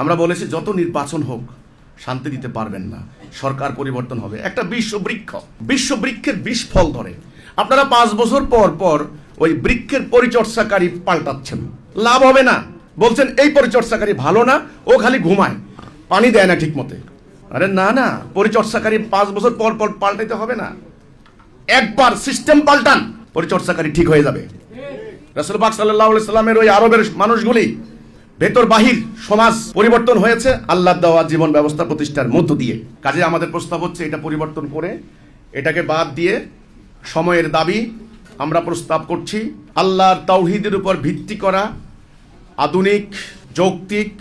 আমরা বলেছি যত নির্বাচন হোক শান্তি দিতে পারবেন না, সরকার পরিবর্তন হবে। একটা বিশ্ববৃক্ষের বিষ ফল ধরে, আপনারা 5 বছর পর পর ওই বৃক্ষের পরিচর্যাকারী পাল্টাচ্ছেন, লাভ হবে না। বলছেন এই পরিচর্যাকারী ভালো না, ও খালি ঘুমায়, পানি দেয় না ঠিক মতে। আরে না, পরিচর্যাকারী 5 বছর পর পর পাল্টাইতে হবে না, একবার সিস্টেম পাল্টান, পরিচর্যাকারী ঠিক হয়ে যাবে। রাসূল পাক সাল্লাল্লাহু আলাইহি সাল্লামের ওই আরবের মানুষগুলি ভেতর বাহির সমাজ পরিবর্তন হয়েছে আল্লাহর দেওয়া জীবন ব্যবস্থা প্রতিষ্ঠার মধ্য দিয়ে। কাজে আমাদের প্রস্তাব হচ্ছে এটা পরিবর্তন করে, এটাকে বাদ দিয়ে সময়ের দাবি আমরা প্রস্তাব করছি আল্লাহর তাওহীদের উপর ভিত্তি করা আধুনিক, যৌক্তিক,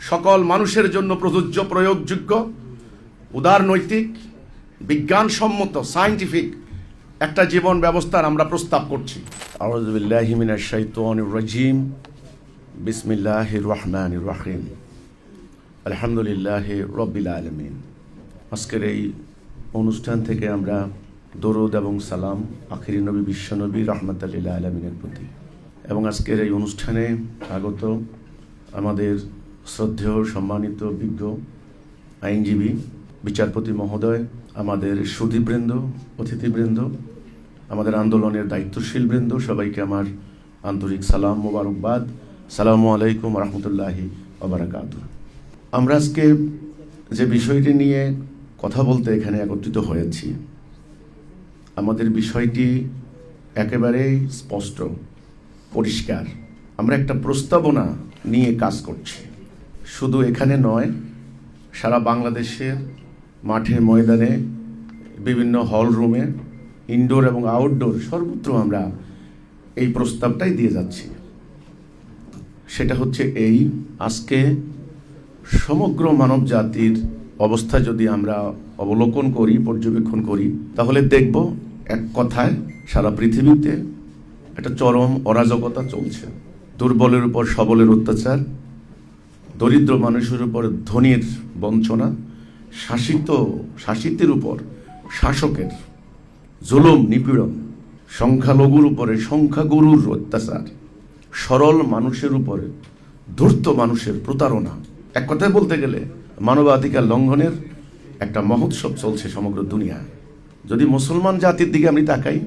সকল মানুষের জন্য প্রযোজ্য, প্রয়োগযোগ্য, উদারনৈতিক, বিজ্ঞানসম্মত, সায়েন্টিফিক একটা জীবন ব্যবস্থার আমরা প্রস্তাব করছি। আউযু বিল্লাহি মিনাশ শাইতানির রাজিম। বিসমিল্লাহির রহমানির রহিম। আলহামদুলিল্লাহি রাব্বিল আলামিন। আজকের এই অনুষ্ঠান থেকে আমরা দরুদ এবং সালাম আখিরি নবী বিশ্বনবী রাহমাতুল লিল আলামিনের প্রতি, এবং আজকের এই অনুষ্ঠানে আগত আমাদের শ্রদ্ধেয় সম্মানিত বিজ্ঞ আইনজীবী, বিচারপতি মহোদয়, আমাদের সুধীবৃন্দ, অতিথিবৃন্দ, আমাদের আন্দোলনের দায়িত্বশীল বৃন্দ, সবাইকে আমার আন্তরিক সালাম, মোবারকবাদ। সালামু আলাইকুম রহমতুল্লাহি ওয়া বারাকাতুহু। আমরা আজকে যে বিষয়টি নিয়ে কথা বলতে এখানে একত্রিত হয়েছি, আমাদের বিষয়টি একেবারেই স্পষ্ট, পরিষ্কার। আমরা একটা প্রস্তাবনা নিয়ে কাজ করছি, শুধু এখানে নয়, সারা বাংলাদেশের মাঠে ময়দানে, বিভিন্ন হল রুমে, ইনডোর এবং আউটডোর সর্বত্র আমরা এই প্রস্তাবটাই দিয়ে যাচ্ছি। সেটা হচ্ছে এই, আজকে সমগ্র মানব জাতির অবস্থা যদি আমরা অবলোকন করি, পর্যবেক্ষণ করি, তাহলে দেখব এক কথায় সারা পৃথিবীতে একটা চরম অরাজকতা চলছে। দুর্বলের উপর সবলের অত্যাচার, দরিদ্র মানুষের উপর ধনীর বঞ্চনা, শাসিতের উপর শাসকের জুলুম, নিপীড়ন, সংখ্যালঘুর উপরে সংখ্যাগুরুর অত্যাচার, সরল মানুষের উপরে ধূর্ত মানুষের প্রতারণা। এক কথায় বলতে গেলে মানবাধিকার লঙ্ঘনের একটা মহোৎসব চলছে সমগ্র দুনিয়ায়। যদি মুসলমান জাতির দিকে আমি তাকাই,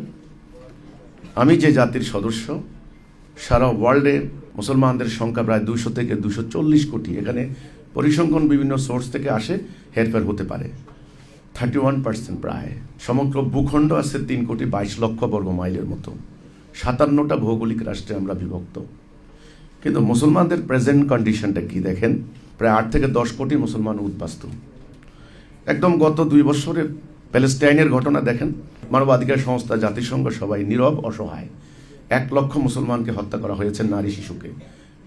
আমি যে জাতির সদস্য, সারা ওয়ার্ল্ডে মুসলমানদের সংখ্যা প্রায় 200 থেকে 240 কোটি। এখানে পরিসংখ্যান বিভিন্ন সোর্স থেকে আসে, হেরফের হতে পারে। 31% প্রায়। সমগ্র ভূখণ্ড আছে 3,22,00,000 বর্গ মাইলের মতো। 57টা ভৌগোলিক রাষ্ট্রে আমরা বিভক্ত। কিন্তু মুসলমানদের প্রেজেন্ট কন্ডিশনটা কি দেখেন, প্রায় 8 থেকে 10 কোটি মুসলমান উদ্বাস্তু। একদম গত 2 বছরের প্যালেস্টাইনের ঘটনা দেখেন, মানবাধিকার সংস্থা, জাতিসংঘ সবাই নীরব, অসহায়। 1 লক্ষ মুসলমানকে হত্যা করা হয়েছে, নারী শিশুকে।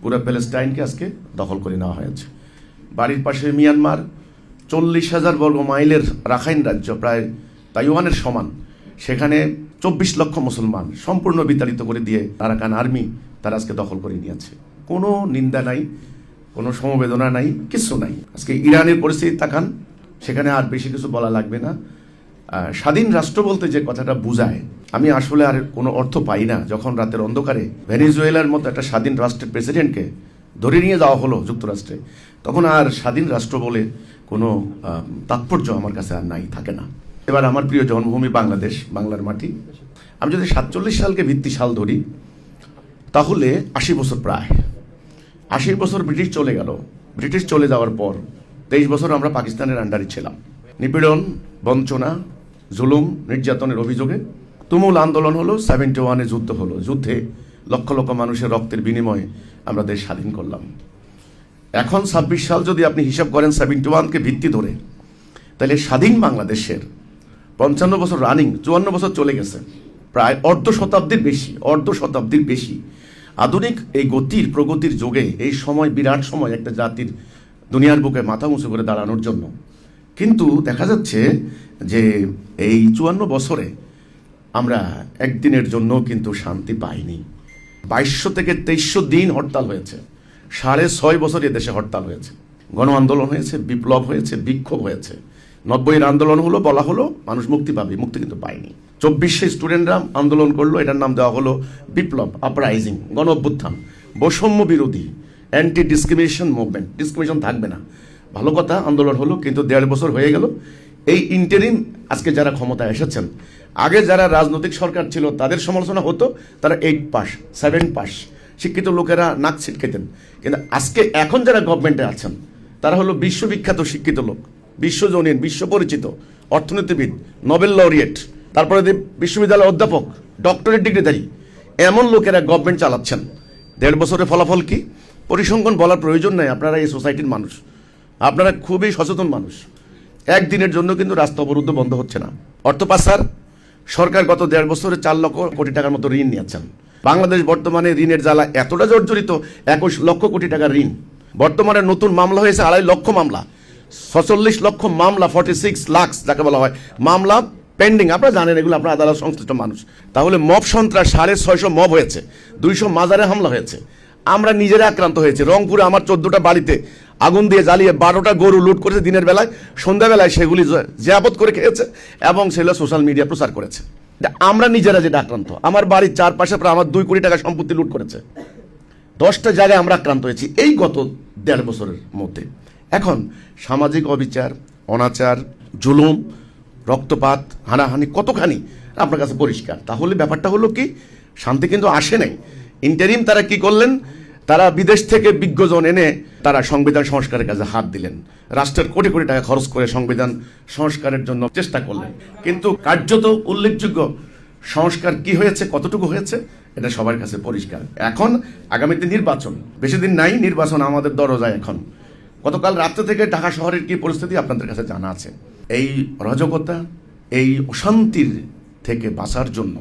পুরো প্যালেস্টাইনকে আজকে দখল করে নেওয়া হয়েছে। বাড়ির পাশে মিয়ানমার, 40,000 বর্গ মাইলের রাখাইন রাজ্য, প্রায় তাইওয়ানের সমান, সেখানে 24 লক্ষ মুসলমান সম্পূর্ণ বিতাড়িত করে দিয়ে আরাকান আর্মি তারা আজকে দখল করে নিয়েছে। কোনো নিন্দা নাই, কোনো সমবেদনা নাই, কিছু নাই। আজকে ইরানের পরিস্থিতি তাকান, সেখানে আর বেশি কিছু বলা লাগবে না। স্বাধীন রাষ্ট্র বলতে যে কথাটা বোঝায়, আমি আসলে আর কোনো অর্থ পাই না। যখন রাতের অন্ধকারে ভেনেজুয়েলার মতো একটা স্বাধীন রাষ্ট্রের প্রেসিডেন্টকে ধরে নিয়ে যাওয়া হলো যুক্তরাষ্ট্রে, তখন আর স্বাধীন রাষ্ট্র বলে কোনো তাৎপর্য আমার কাছে আর নাই, থাকে না। এবার আমার প্রিয় জন্মভূমি বাংলাদেশ, বাংলার মাটি। আমি যদি 47 সালকে ভিত্তি সাল ধরি, তাহলে 80 বছর, প্রায় 80 বছর ব্রিটিশ চলে গেল। ব্রিটিশ চলে যাওয়ার পর 23 বছর আমরা পাকিস্তানের আন্ডারে ছিলাম। নিপীড়ন, বঞ্চনা, জুলুম, নির্যাতনের অভিযোগে তুমুল আন্দোলন হলো। 71-এ যুদ্ধ হলো। যুদ্ধে লক্ষ লক্ষ মানুষের রক্তের বিনিময়ে আমরা দেশ স্বাধীন করলাম। এখন 26 সাল যদি আপনি হিসাব করেন 71-কে ভিত্তি ধরে, তাহলে স্বাধীন বাংলাদেশের 55 বছর রানিং, 54 বছর চলে গেছে, প্রায় অর্ধ শতাব্দীর বেশি। আধুনিক এই গতির, প্রগতির যুগে এই সময় বিরাট সময় একটা জাতির দুনিয়ার বুকে মাথা উঁচু করে দাঁড়ানোর জন্য। কিন্তু দেখা যাচ্ছে যে এই 54 বছরে আমরা একদিনের জন্য কিন্তু শান্তি পাইনি। 2200 থেকে 2300 দিন হরতাল হয়েছে। 6.5 বছর দেশে হরতাল হয়েছে, গণ আন্দোলন হয়েছে, বিপ্লব হয়েছে, বিক্ষোভ হয়েছে। 90-এর আন্দোলন হলো, বলা হলো মানুষ মুক্তি পাবে, মুক্তি কিন্তু পায়নি। 24-এ স্টুডেন্টরা আন্দোলন করলো, এটার নাম দেওয়া হলো বিপ্লব, আপরাইজিং, গণ অভ্যুত্থান, বৈষম্য বিরোধী, অ্যান্টি ডিসক্রিমিনেশন মুভমেন্ট, ডিসক্রিমিনেশন থাকবে না। ভালো কথা, আন্দোলন হলো, কিন্তু 1.5 বছর হয়ে গেল। এই ইন্টারিম আজকে যারা ক্ষমতায় এসেছেন, আগে যারা রাজনৈতিক সরকার ছিল তাদের সমালোচনা হতো, তারা 8 পাস 7 পাস শিক্ষিত লোকেরা নাক ছিটকেতেন। কিন্তু আজকে এখন যারা গভর্নমেন্টে আছেন তারা হলো বিশ্ববিখ্যাত শিক্ষিত লোক, বিশ্বজনীন, বিশ্ব পরিচিত অর্থনীতিবিদ, নোবেল লরিয়েট, তারপরে বিশ্ববিদ্যালয়ের অধ্যাপক, ডক্টরেট ডিগ্রিধারী, এমন লোকেরা গভর্নমেন্ট চালাচ্ছেন। 1.5 বছরের ফলাফল কি? পরিসংখ্যান বলার প্রয়োজন নাই, আপনারা এই সোসাইটির মানুষ, আপনারা খুবই সচেতন মানুষ। একদিনের জন্য কিন্তু রাস্তা অবরুদ্ধ বন্ধ হচ্ছে না। অর্থ পাচার, সরকার গত 1.5 বছরে 4 লক্ষ কোটি টাকার মতো ঋণ নিয়েছেন। বাংলাদেশ বর্তমানে ঋণের জ্বালা এতটা জর্জরিত, 21 লক্ষ কোটি টাকার ঋণ। বর্তমানে নতুন মামলা হয়েছে 2.5 লক্ষ মামলা, 46 লক্ষ মামলা, 46 লাখ যাকে বলা হয় মামলা পেন্ডিং। আপনারা জানেন এগুলো, আপনার আদালত সংশ্লিষ্ট মানুষ। তাহলে মব সন্ত্রাস 650 মব হয়েছে, 200 মাজারে হামলা হয়েছে। আমরা নিজেরা আক্রান্ত হয়েছে। রংপুরে আমার 14টা বাড়িতে আগুন দিয়ে জ্বালিয়ে 12টা গরু লুট করেছে দিনের বেলায়, সন্ধ্যাবেলায় সেগুলি জিয়াবত করে খেয়েছে এবং সেগুলো সোশ্যাল মিডিয়া প্রচার করেছে। আমরা নিজেরা যেটা আক্রান্ত, আমার বাড়ির চারপাশে প্রায় আমার 2 কোটি টাকা সম্পত্তি লুট করেছে। 10টা জায়গায় আমরা আক্রান্ত হয়েছি এই গত 1.5 বছরের মধ্যে। এখন সামাজিক অবিচার, অনাচার, জুলুম, রক্তপাত, হানাহানি কতখানি আপনার কাছে পরিষ্কার। তাহলে ব্যাপারটা হলো কি, শান্তি কিন্তু আসে নাই। ইন্টারিম তারা কি করলেন? তারা বিদেশ থেকে বিজ্ঞজন এনে তারা সংবিধান সংস্কারের কাজে হাত দিলেন, রাষ্ট্রের কোটি কোটি টাকা খরচ করে সংবিধান সংস্কারের জন্য চেষ্টা করলেন। কিন্তু কার্যত উল্লেখযোগ্য সংস্কার কি হয়েছে, কতটুকু হয়েছে, এটা সবার কাছে পরিষ্কার। এখন আগামীতে নির্বাচন, বেশি দিন নাই, নির্বাচন আমাদের দরজায়। এখন গতকাল রাত্রে থেকে ঢাকা শহরের কি পরিস্থিতি আপনাদের কাছে জানা আছে। এই অরাজকতা, এই অশান্তির থেকে বাঁচার জন্য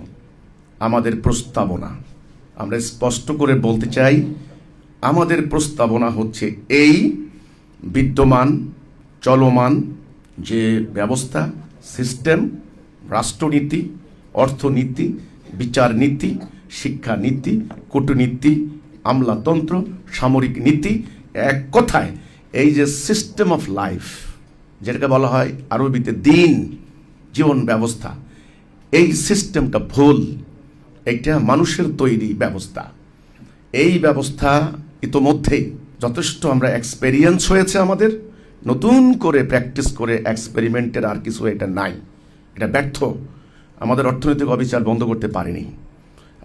আমাদের প্রস্তাবনা, আমরা স্পষ্ট করে বলতে চাই, আমাদের প্রস্তাবনা হচ্ছে এই বিদ্যমান চলমান যে ব্যবস্থা, সিস্টেম, রাষ্ট্রনীতি, অর্থনীতি, বিচার নীতি, শিক্ষানীতি, কূটনীতি, আমলাতন্ত্র, সামরিক নীতি, এক কথায় এই যে সিস্টেম অফ লাইফ, যেটাকে বলা হয় আরবিতে দিন, জীবন ব্যবস্থা, এই সিস্টেমটা ভুল। এটা মানুষের তৈরি ব্যবস্থা। এই ব্যবস্থা ইতোমধ্যেই যথেষ্ট আমরা এক্সপেরিয়েন্স হয়েছে আমাদের, নতুন করে প্র্যাকটিস করে এক্সপেরিমেন্টের আর কিছু এটা নাই, এটা ব্যর্থ। আমাদের অর্থনৈতিক অবিচার বন্ধ করতে পারেনি।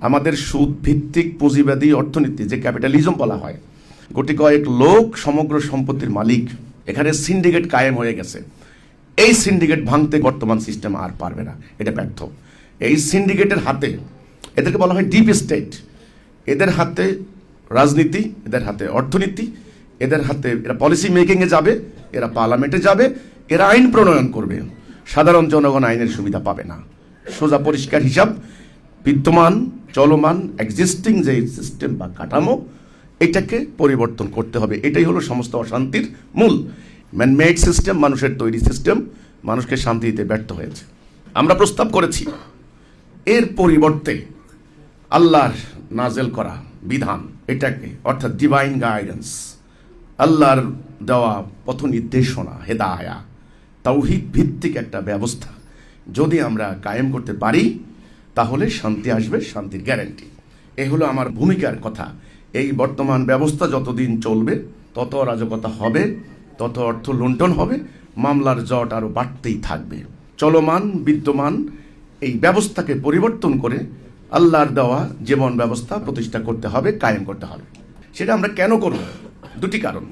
আমাদের সুদ ভিত্তিক পুঁজিবাদী অর্থনীতি, যে ক্যাপিটালিজম বলা হয়, গোটি কয়েক লোক সমগ্র সম্পত্তির মালিক, এখানে সিন্ডিকেট কায়েম হয়ে গেছে। এই সিন্ডিকেট ভাঙতে বর্তমান সিস্টেম আর পারবে না, এটা ব্যর্থ। এই সিন্ডিকেটের হাতে, এদেরকে বলা হয় ডিপ স্টেট, এদের হাতে রাজনীতি, এদের হাতে অর্থনীতি, এদের হাতে এরা পলিসি মেকিংয়ে যাবে, এরা পার্লামেন্টে যাবে, এরা আইন প্রণয়ন করবে। সাধারণ জনগণ আইনের সুবিধা পাবে না। সোজা পরিষ্কার হিসাব, বিদ্যমান চলমান এক্সিস্টিং যে সিস্টেম বা কাঠামো, এটাকে পরিবর্তন করতে হবে। এটাই হলো সমস্ত অশান্তির মূল। ম্যানমেড সিস্টেম, মানুষের তৈরি সিস্টেম, মানুষকে শান্তি দিতে ব্যর্থ হয়েছে। আমরা প্রস্তাব করেছি এর পরিবর্তে আল্লাহর নাজেল করা বিধান, এটাকে অর্থাৎ ডিভাইন গাইডেন্স, আল্লাহর দেওয়া পথ নির্দেশনা, হেদায়া, তাওহীদ ভিত্তিক একটা ব্যবস্থা যদি আমরা কায়েম করতে পারি, তাহলে শান্তি আসবে, শান্তির গ্যারান্টি। এই হলো আমার ভূমিকার কথা। এই বর্তমান ব্যবস্থা যতদিন চলবে তত অরাজকতা হবে, তত অর্থ লুণ্ঠন হবে, মামলার জট আরও বাড়তেই থাকবে। চলমান বিদ্যমান এই ব্যবস্থাকে পরিবর্তন করে আল্লাহর দেওয়া জীবন ব্যবস্থা প্রতিষ্ঠা করতে হবে, কায়েম করতে হবে। সেটা আমরা কেন করব? দুটি কারণ।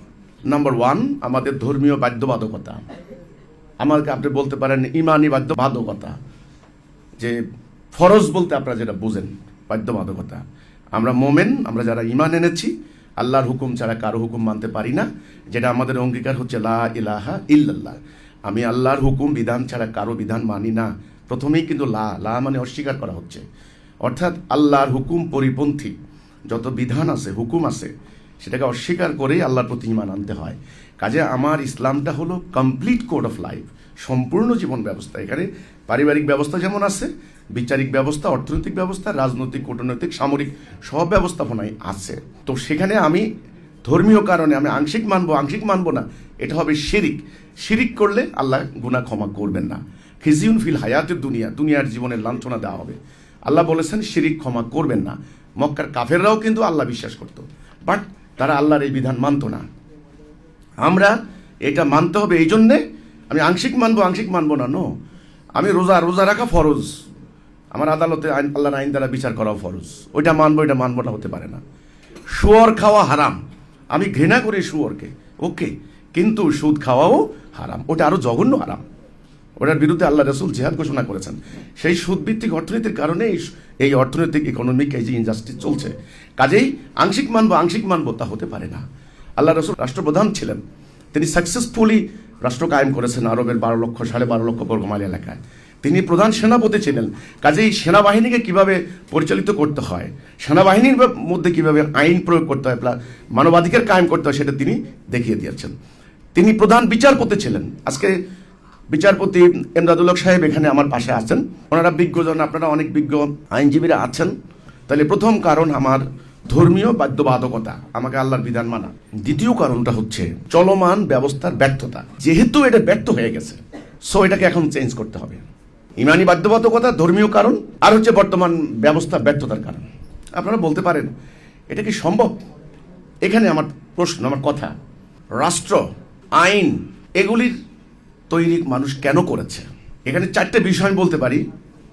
নাম্বার 1, আমাদের ধর্মীয় বাধ্যবাধকতা। আমাকে আপনি বলতে পারেন ইমানি বাধ্যবাধকতা, যে ফরজ বলতে আপনারা যেটা বুঝেন বাধ্যবাধকতা। আমরা মোমেন, আমরা যারা ইমান এনেছি, আল্লাহর হুকুম ছাড়া কারো হুকুম মানতে পারি না, যেটা আমাদের অঙ্গীকার হচ্ছে লা ইলাহা ইল্লাল্লাহ। আমি আল্লাহর হুকুম বিধান ছাড়া কারো বিধান মানি না। প্রথমেই কিন্তু লা মানে অস্বীকার করা হচ্ছে, অর্থাৎ আল্লাহর হুকুম পরিপন্থী যত বিধান আছে, হুকুম আছে, সেটাকে অস্বীকার করেই আল্লাহর প্রতি ঈমান আনতে হয়। কাজে আমার ইসলামটা হলো কমপ্লিট কোড অফ লাইফ, সম্পূর্ণ জীবন ব্যবস্থা। এখানে পারিবারিক ব্যবস্থা যেমন আছে, বিচারিক ব্যবস্থা, অর্থনৈতিক ব্যবস্থা, রাজনৈতিক, কূটনৈতিক, সামরিক সব ব্যবস্থাপনাই আছে। তো সেখানে আমি ধর্মীয় কারণে আমি আংশিক মানবো না, এটা হবে শিরিক। শিরিক করলে আল্লাহ গুনাহ ক্ষমা করবেন না। খিজিউন ফিল হায়াতের দুনিয়ার জীবনের লাঞ্ছনা দেওয়া হবে। আল্লাহ বলেছেন শিরিক ক্ষমা করবেন না। মক্কার কাফেররাও কিন্তু আল্লাহ বিশ্বাস করতো, বাট তারা আল্লাহর এই বিধান মানত না। আমরা এটা মানতে হবে, এই জন্যে আমি আংশিক মানবো না, নো। আমি রোজা রাখা ফরজ, আমার আদালতে আল্লাহর আইন দ্বারা বিচার করাও ফরজ, ওইটা মানবো না হতে পারে না। শুয়োর খাওয়া হারাম, আমি ঘৃণা করি শুয়োরকে, ওকে, কিন্তু সুদ খাওয়াও হারাম, ওটা আরো জঘন্য হারাম, ওটার বিরুদ্ধে আল্লাহ রাসূল জিহাদ ঘোষণা করেছেন। সেই সুদভিত্তিক অর্থনীতির কারণে এই অর্থনৈতিক ইকোনমিক এই যে ইনজাস্টিস চলছে। কাজেই আংশিক মানবো তা হতে পারে না। আল্লাহ রাসূল রাষ্ট্রপ্রধান ছিলেন, তিনি সাকসেসফুলি রাষ্ট্র কায়েম করেছেন আরবের 12 লক্ষ বর্গমাইল এলাকায়। তিনি প্রধান সেনাপতি ছিলেন, কাজেই সেনাবাহিনীকে কিভাবে পরিচালিত করতে হয়, সেনাবাহিনীর মধ্যে কিভাবে আইন প্রয়োগ করতে হয়, মানবাধিকার কায়েম করতে হয়, সেটা তিনি দেখিয়ে দিয়েছেন। তিনি প্রধান বিচারপতি ছিলেন। আজকে বিচারপতি এমদাদুল হক সাহেব এখানে আমার পাশে আছেন, ওনারা বিজ্ঞজন, আপনারা অনেক বিজ্ঞ আইনজীবীরা আছেন। তাহলে প্রথম কারণ আমার ধর্মীয় বাধ্যবাধকতা, আমাকে আল্লাহর বিধান মানা। দ্বিতীয় কারণটা হচ্ছে চলমান ব্যবস্থার ব্যর্থতা, যেহেতু এটা ব্যর্থ হয়ে গেছে, সো এটাকে এখন চেঞ্জ করতে হবে। ইমানি বাধ্যবাধকতা ধর্মীয় কারণ, আর হচ্ছে বর্তমান ব্যবস্থা ব্যর্থতার কারণ। আপনারা বলতে পারেন এটা কি সম্ভব? এখানে আমার প্রশ্ন, আমার কথা, রাষ্ট্র, আইন, এগুলির তৈরি মানুষ কেন করেছে? এখানে 4টে বিষয় আমি বলতে পারি।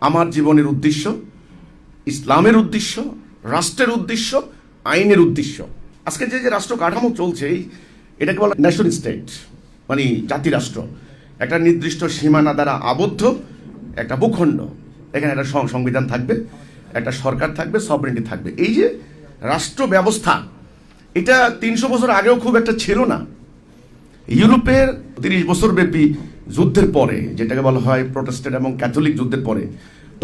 আমার জীবনের উদ্দেশ্য, ইসলামের উদ্দেশ্য, রাষ্ট্রের উদ্দেশ্য, আইনের উদ্দেশ্য। আজকে যে রাষ্ট্র কাঠামো চলছে, এটাকে বলা ন্যাশন স্টেট, মানে জাতি রাষ্ট্র, একটা নির্দিষ্ট সীমানা দ্বারা আবদ্ধ একটা ভূখণ্ড, এখানে একটা সংবিধান থাকবে, একটা সরকার থাকবে, সভরেন্টি থাকবে। এই যে রাষ্ট্র ব্যবস্থা, এটা 300 বছর আগেও খুব একটা ছিল না। ইউরোপের 30 বছর ব্যাপী যুদ্ধের পরে, যেটাকে বলা হয় প্রোটেস্ট্যান্ট এবং ক্যাথলিক যুদ্ধের পরে,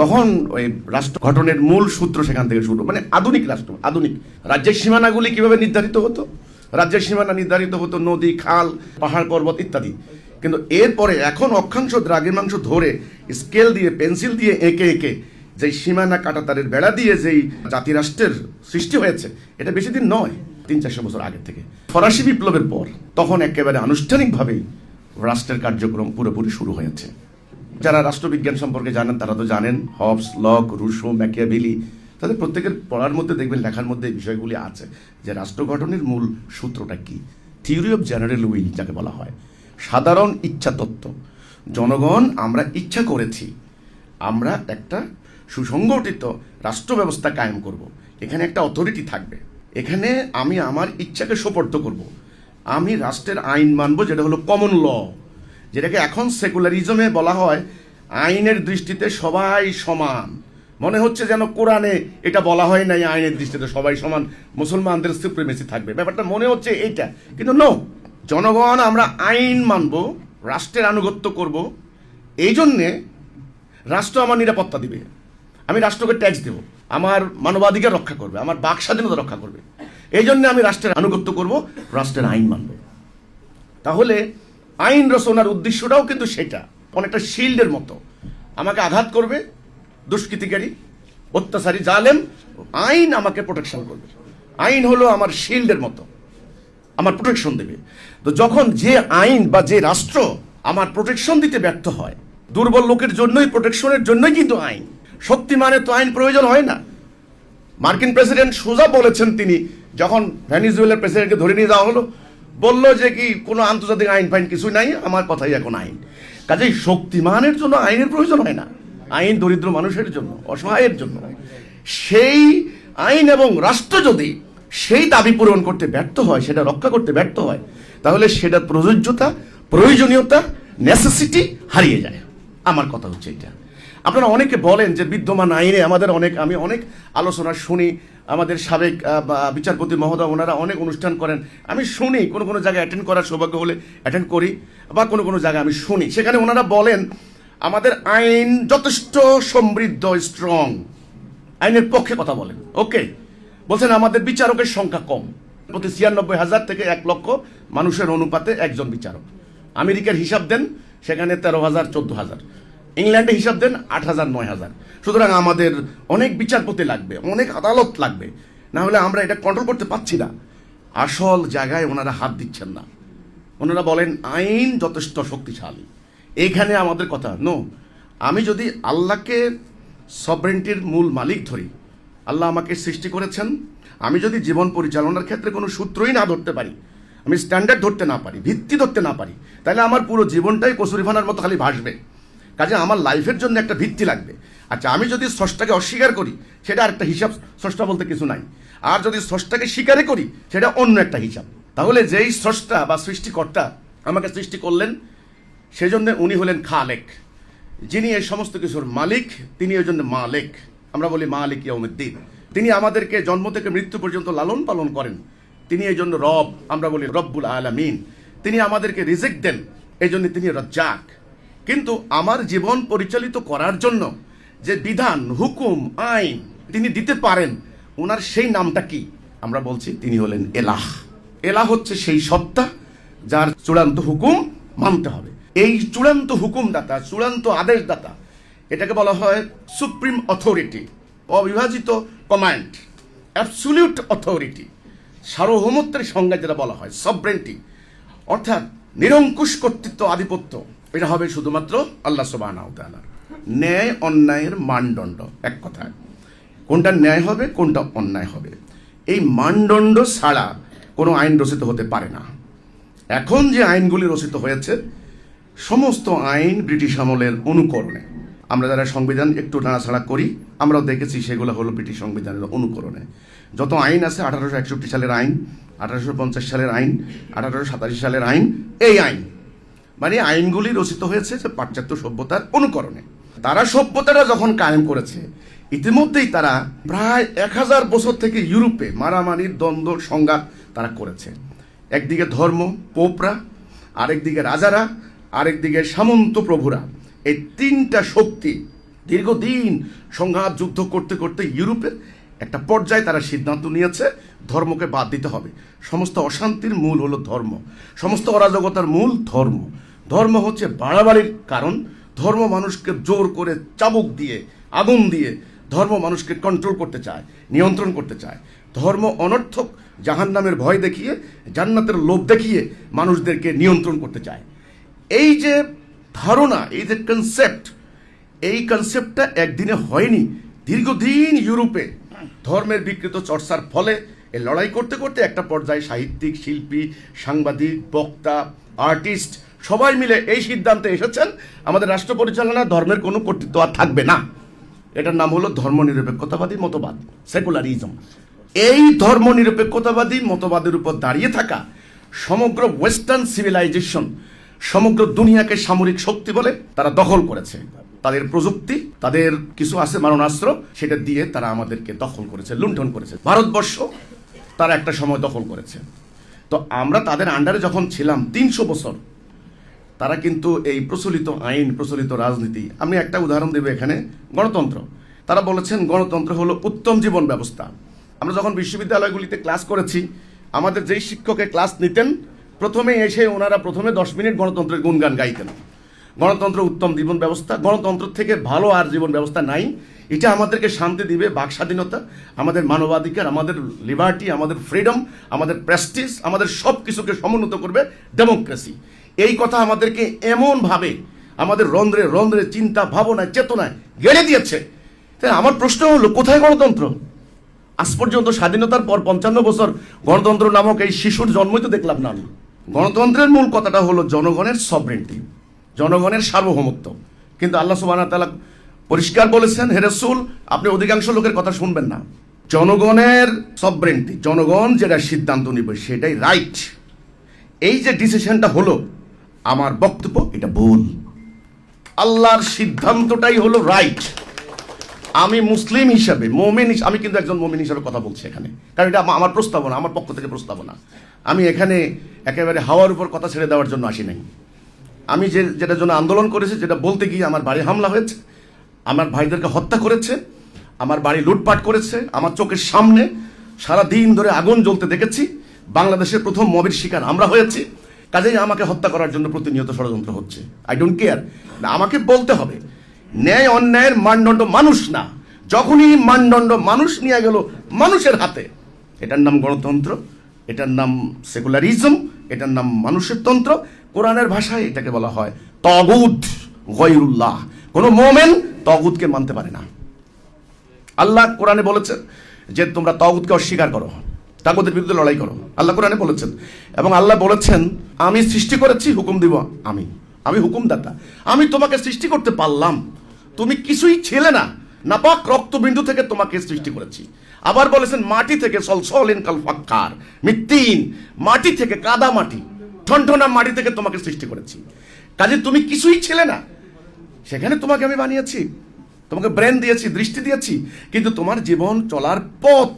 তখন ওই রাষ্ট্র গঠনের মূল সূত্র সেখান থেকে শুরু, মানে আধুনিক রাষ্ট্র, আধুনিক রাজ্যের সীমানাগুলি কিভাবে নির্ধারিত হতো? রাজ্যের সীমানা নির্ধারিত হতো নদী, খাল, পাহাড় পর্বত ইত্যাদি। কিন্তু এরপরে এখন অক্ষাংশ দ্রাঘিমাংশ ধরে স্কেল দিয়ে, পেন্সিল দিয়ে এঁকে যে সীমানা কাঁটাতারের বেড়া দিয়ে যেই জাতি রাষ্ট্রের সৃষ্টি হয়েছে, এটা বেশি দিন নয়, 300-400 বছর আগে থেকে। ফরাসি বিপ্লবের পর তখন একেবারে আনুষ্ঠানিকভাবেই রাষ্ট্রের কার্যক্রম পুরোপুরি শুরু হয়েছে। যারা রাষ্ট্রবিজ্ঞান সম্পর্কে জানেন তারা তো জানেন, হবস, লক, রুশো, ম্যাকিয়াভেলি, তাদের প্রত্যেকের পড়ার মধ্যে দেখবেন, লেখার মধ্যে এই বিষয়গুলি আছে যে রাষ্ট্র গঠনের মূল সূত্রটা কি। থিওরি অফ জেনারেল উইল যাকে বলা হয়, সাধারণ ইচ্ছা তত্ত্ব। জনগণ আমরা ইচ্ছা করেছি, আমরা একটা সুসংগঠিত রাষ্ট্র ব্যবস্থা কায়েম করব, এখানে একটা অথরিটি থাকবে, এখানে আমি আমার ইচ্ছাকে সোপর্দ করব, আমি রাষ্ট্রের আইন মানব, যেটা হলো কমন ল, যেটাকে এখন সেকুলারিজমে বলা হয় আইনের দৃষ্টিতে সবাই সমান। মনে হচ্ছে যেন কোরআনে এটা বলা হয় নাই আইনের দৃষ্টিতে সবাই সমান, মুসলমানদের সুপ্রিমেসি থাকবে, ব্যাপারটা মনে হচ্ছে এইটা, কিন্তু নো। জনগণ আমরা আইন মানব, রাষ্ট্রের আনুগত্য করব, এই জন্যে রাষ্ট্র আমার নিরাপত্তা দিবে, আমি রাষ্ট্রকে ট্যাক্স দেব, আমার মানবাধিকার রক্ষা করবে, আমার বাক স্বাধীনতা রক্ষা করবে, এই জন্য আমি রাষ্ট্রের আনুগত্য করব, রাষ্ট্রের আইন মানব। তাহলে আইন রচনার উদ্দেশ্যটাও কিন্তু সেটা, অনেকটা শিল্ডের মতো। আমাকে আঘাত করবে দুষ্কৃতিকারী, অত্যাচারী, জালেম, আইন আমাকে প্রোটেকশন করবে। আইন হলো আমার শিল্ডের মতো, আমার প্রোটেকশন দেবে। তো যখন যে আইন বা যে রাষ্ট্র আমার প্রোটেকশন দিতে ব্যর্থ হয়, দুর্বল লোকের জন্যই, প্রোটেকশনের জন্যই কিন্তু আইন, শক্তিমানের তো আইন প্রয়োজন হয় না। মার্কিন প্রেসিডেন্ট সোজা বলেছেন, তিনি যখন ভেনিজুয়েলার প্রেসিডেন্টকে ধরে নিয়ে যাওয়া হলো, বলল যে কি কোনো আন্তর্জাতিক আইন ফাইন কিছুই নাই, আমার কথাই এখন আইন। কাজেই শক্তিমানের জন্য আইনের প্রয়োজন হয় না, আইন দরিদ্র মানুষের জন্য, অসহায়ের জন্য। সেই আইন এবং রাষ্ট্র যদি সেই দাবি পূরণ করতে ব্যর্থ হয়, সেটা রক্ষা করতে ব্যর্থ হয়, তাহলে সেটার প্রযোজ্যতা, প্রয়োজনীয়তা, নেসেসিটি হারিয়ে যায়। আমার কথা হচ্ছে এটা। আপনারা অনেকে বলেন যে বিদ্যমান আইনে আমাদের আমি অনেক আলোচনা শুনি, আমাদের সাবেক বিচারপতি মহোদয় ওনারা অনেক অনুষ্ঠান করেন, আমি শুনি, কোনো জায়গায় অ্যাটেন্ড করার সৌভাগ্য হলে অ্যাটেন্ড করি, বা কোনো জায়গায় আমি শুনি, সেখানে ওনারা বলেন আমাদের আইন যথেষ্ট সমৃদ্ধ, স্ট্রং, আইনের পক্ষে কথা বলেন। ওকে, বলছেন আমাদের বিচারকের সংখ্যা কম, প্রতি 96,000 থেকে 1 লক্ষ মানুষের অনুপাতে একজন বিচারক। আমেরিকার হিসাব দেন, সেখানে 13,000, 14,000। ইংল্যান্ডে হিসাব দেন 8,000, 9,000। সুতরাং আমাদের অনেক বিচারপতি লাগবে, অনেক আদালত লাগবে, না হলে আমরা এটা কন্ট্রোল করতে পারছি না। আসল জায়গায় ওনারা হাত দিচ্ছেন না। ওনারা বলেন আইন যথেষ্ট শক্তিশালী, এইখানে আমাদের কথা নো। আমি যদি আল্লাহকে সভরেন্টির মূল মালিক ধরি, আল্লাহ আমাকে সৃষ্টি করেছেন, আমি যদি জীবন পরিচালনার ক্ষেত্রে কোনো সূত্রই না ধরতে পারি, আমি স্ট্যান্ডার্ড ধরতে না পারি, ভিত্তি ধরতে না পারি, তাহলে আমার পুরো জীবনটাই কচুরিফানার মতো খালি ভাসবে। কাজে আমার লাইফের জন্য একটা ভিত্তি লাগবে। আচ্ছা, আমি যদি স্রষ্টাকে অস্বীকার করি, সেটা আরেকটা হিসাব, স্রষ্টা বলতে কিছু নাই। আর যদি স্রষ্টাকে স্বীকারই করি, সেটা অন্য একটা হিসাব। তাহলে যেই স্রষ্টা বা সৃষ্টিকর্তা আমাকে সৃষ্টি করলেন, সেজন্য উনি হলেন খালেক, যিনি এই সমস্ত কিছুর মালিক, তিনি এই জন্য মালিক। আমরা বলি মালিক ইয়াউমিদ্দিন। তিনি আমাদেরকে জন্ম থেকে মৃত্যু পর্যন্ত লালন পালন করেন, তিনি এই জন্য রব, আমরা বলি রব্বুল আলামিন। তিনি আমাদেরকে রিজিক দেন, এই জন্য তিনি রাজ্জাক। কিন্তু আমার জীবন পরিচালিত করার জন্য যে বিধান, হুকুম, আইন তিনি দিতে পারেন, ওনার সেই নামটা কি? আমরা বলছি তিনি হলেন এলাহ। এলাহ হচ্ছে সেই সত্তা যার চূড়ান্ত হুকুম মানতে হবে। এই চূড়ান্ত হুকুমদাতা, চূড়ান্ত আদেশদাতা, এটাকে বলা হয় সুপ্রিম অথরিটি, অবিভাজিত কমান্ড, অ্যাবসলিউট অথরিটি, সার্বভৌমত্বের সংজ্ঞা যেটা বলা হয় সভরেন্টি, অর্থাৎ নিরঙ্কুশ কর্তৃত্ব, আধিপত্য। এটা হবে শুধুমাত্র আল্লাহ সুবহানাহু ওয়া তাআলা। ন্যায় অন্যায়ের মানদণ্ড, এক কথায় কোনটা ন্যায় হবে, কোনটা অন্যায় হবে, এই মানদণ্ড ছাড়া কোনো আইন রচিত হতে পারে না। এখন যে আইনগুলি রচিত হয়েছে, সমস্ত আইন ব্রিটিশ আমলের অনুকরণে। আমরা যারা সংবিধান একটু নাড়াছাড়া করি, আমরাও দেখেছি সেগুলো হলো ব্রিটিশ সংবিধানের অনুকরণে। যত আইন আছে, 1861 সালের আইন, 1850 সালের আইন, 1887 সালের আইন, এই আইন মানে আইনগুলি রচিত হয়েছে যে পাশ্চাত্য সভ্যতার অনুকরণে। তারা সভ্যতাটা যখন কায়েম করেছে, ইতিমধ্যেই তারা প্রায় 1000 বছর থেকে ইউরোপে মারামারির দ্বন্দ্ব সংঘাত তারা করেছে। একদিকে ধর্ম, পোপরা, আরেকদিকে রাজারা, আরেকদিকে সামন্ত প্রভুরা। এই তিনটা শক্তি দীর্ঘদিন সংঘাত যুদ্ধ করতে করতে ইউরোপের একটা পর্যায়ে তারা সিদ্ধান্ত নিয়েছে ধর্মকে বাদ দিতে হবে। সমস্ত অশান্তির মূল হলো ধর্ম, সমস্ত অরাজকতার মূল ধর্ম। ধর্ম হচ্ছে বাড়াবাড়ির কারণ। ধর্ম মানুষকে জোর করে চাবুক দিয়ে, আগুন দিয়ে ধর্ম মানুষকে কন্ট্রোল করতে চায়, নিয়ন্ত্রণ করতে চায়। ধর্ম অনর্থক জাহান্নামের ভয় দেখিয়ে, জান্নাতের লোভ দেখিয়ে মানুষদেরকে নিয়ন্ত্রণ করতে চায়। এই যে ধারণা, এই যে কনসেপ্ট, এই কনসেপ্টটা একদিনে হয়নি। দীর্ঘদিন ইউরোপে ধর্মের বিকৃত চর্চার ফলে এই লড়াই করতে করতে একটা পর্যায়ে সাহিত্যিক, শিল্পী, সাংবাদিক, বক্তা, আর্টিস্ট সবাই মিলে এই সিদ্ধান্তে এসেছেন, আমাদের রাষ্ট্র পরিচালনায় ধর্মের কোনো কর্তৃত্ব আর থাকবে না। এটার নাম হলো ধর্মনিরপেক্ষতাবাদী মতবাদ, সেকুলারিজম। এই ধর্মনিরপেক্ষতাবাদী মতবাদের উপর দাঁড়িয়ে থাকা সমগ্র ওয়েস্টার্ন সিভিলাইজেশন, সমগ্র দুনিয়াকে সামরিক শক্তি বলে তারা দখল করেছে। তাদের প্রযুক্তি, তাদের কিছু আছে মারণাস্ত্র, সেটা দিয়ে তারা আমাদেরকে দখল করেছে, লুণ্ঠন করেছে। ভারতবর্ষ তারা একটা সময় দখল করেছে। তো আমরা তাদের আন্ডারে যখন ছিলাম 300 বছর, তারা কিন্তু এই প্রচলিত আইন, প্রচলিত রাজনীতি, আমি একটা উদাহরণ দেব এখানে, গণতন্ত্র। তারা বলেছেন গণতন্ত্র হলো উত্তম জীবন ব্যবস্থা। আমরা যখন বিশ্ববিদ্যালয়গুলিতে ক্লাস করেছি, আমাদের যেই শিক্ষকের ক্লাস নিতেন, প্রথমে এসে ওনারা প্রথমে 10 মিনিট গণতন্ত্রের গুণগান গাইতেন। গণতন্ত্র উত্তম জীবন ব্যবস্থা, গণতন্ত্র থেকে ভালো আর জীবন ব্যবস্থা নাই। এটা আমাদেরকে শান্তি দিবে, বাক স্বাধীনতা, আমাদের মানবাধিকার, আমাদের লিবার্টি, আমাদের ফ্রিডম, আমাদের প্রেস্টিজ, আমাদের সব কিছুকে সমুন্নত করবে ডেমোক্রেসি। এই কথা আমাদেরকে এমনভাবে আমাদের রন্ধ্রে রন্ধ্রে চিন্তা, ভাবনায়, চেতনায় গেড়ে দিয়েছে। তাই আমার প্রশ্ন হলো, কোথায় গণতন্ত্র? আজ পর্যন্ত স্বাধীনতার পর 55 বছর গণতন্ত্র নামক এই শিশুর জন্মই তো দেখলাম না আমি। গণতন্ত্রের মূল কথাটা হলো জনগণের সভরেন্টি, জনগণের সার্বভৌমত্ব। কিন্তু আল্লাহ সুবহানাহু ওয়া তাআলা পরিষ্কার বলেছেন, হে রাসূল, আপনি অধিকাংশ লোকের কথা শুনবেন না। জনগণের সভরেন্টি, জনগণ যেটা সিদ্ধান্ত নেবে সেটাই রাইট। এই যে ডিসিশনটা হলো, আমার বক্তব্য এটা ভুল। আল্লাহর সিদ্ধান্তটাই হলো রাইট। আমি মুসলিম হিসাবে, মুমিন, আমি কিন্তু একজন মুমিন হিসাবে কথা বলছি এখানে, কারণ এটা আমার প্রস্তাবনা, আমার পক্ষ থেকে প্রস্তাবনা। আমি এখানে একেবারে হাওয়ার উপর কথা ছেড়ে দেওয়ার জন্য আসি নাই। আমি যেটার জন্য আন্দোলন করেছি, যেটা বলতে গিয়ে আমার বাড়ি হামলা হয়েছে, আমার ভাইদেরকে হত্যা করেছে, আমার বাড়ি লুটপাট করেছে, আমার চোখের সামনে সারা দিন ধরে আগুন জ্বলতে দেখেছি। বাংলাদেশের প্রথম মবের শিকার আমরা হয়েছি। কাজেই আমাকে হত্যা করার জন্য প্রতিনিয়ত ষড়যন্ত্র হচ্ছে। I don't care. আমাকে বলতে হবে, ন্যায় অন্যায়ের মানদণ্ড মানুষ না। যখনই মানদণ্ড মানুষ নিয়ে গেল মানুষের হাতে, এটার নাম গণতন্ত্র, এটার নাম সেকুলারিজম, এটার নাম মানুষের তন্ত্র। কোরআনের ভাষায় এটাকে বলা হয় তাগুত, গায়রুল্লাহ। কোনো মুমিন তাগুতকে মানতে পারে না। আল্লাহ কোরআনে বলেছেন যে তোমরা তাগুতকে অস্বীকার করো, তাগুতের বিরুদ্ধে লড়াই করো, আল্লাহ কোরআনে বলেছেন। এবং আল্লাহ বলেছেন আমি সৃষ্টি করেছি, হুকুম দিব আমি হুকুমদাতা, আমি তোমাকে সৃষ্টি করতে পারলাম, তুমি কিছুই ছিলে না, নাপাক রক্তবিন্দু থেকে তোমাকে সৃষ্টি করেছি। আবার বলেছেন মাটি থেকে সলসলিন কাল ফাক্কার মিত্তিন, মাটি থেকে কাদা মাটি ঠনঠনা মাটি থেকে তোমাকে সৃষ্টি করেছি। কাজে তুমি কিছুই ছিলে না, সেখানে তোমাকে আমি বানিয়েছি, তোমাকে ব্রেন দিয়েছি, দৃষ্টি দিয়েছি, কিন্তু তোমার জীবন চলার পথ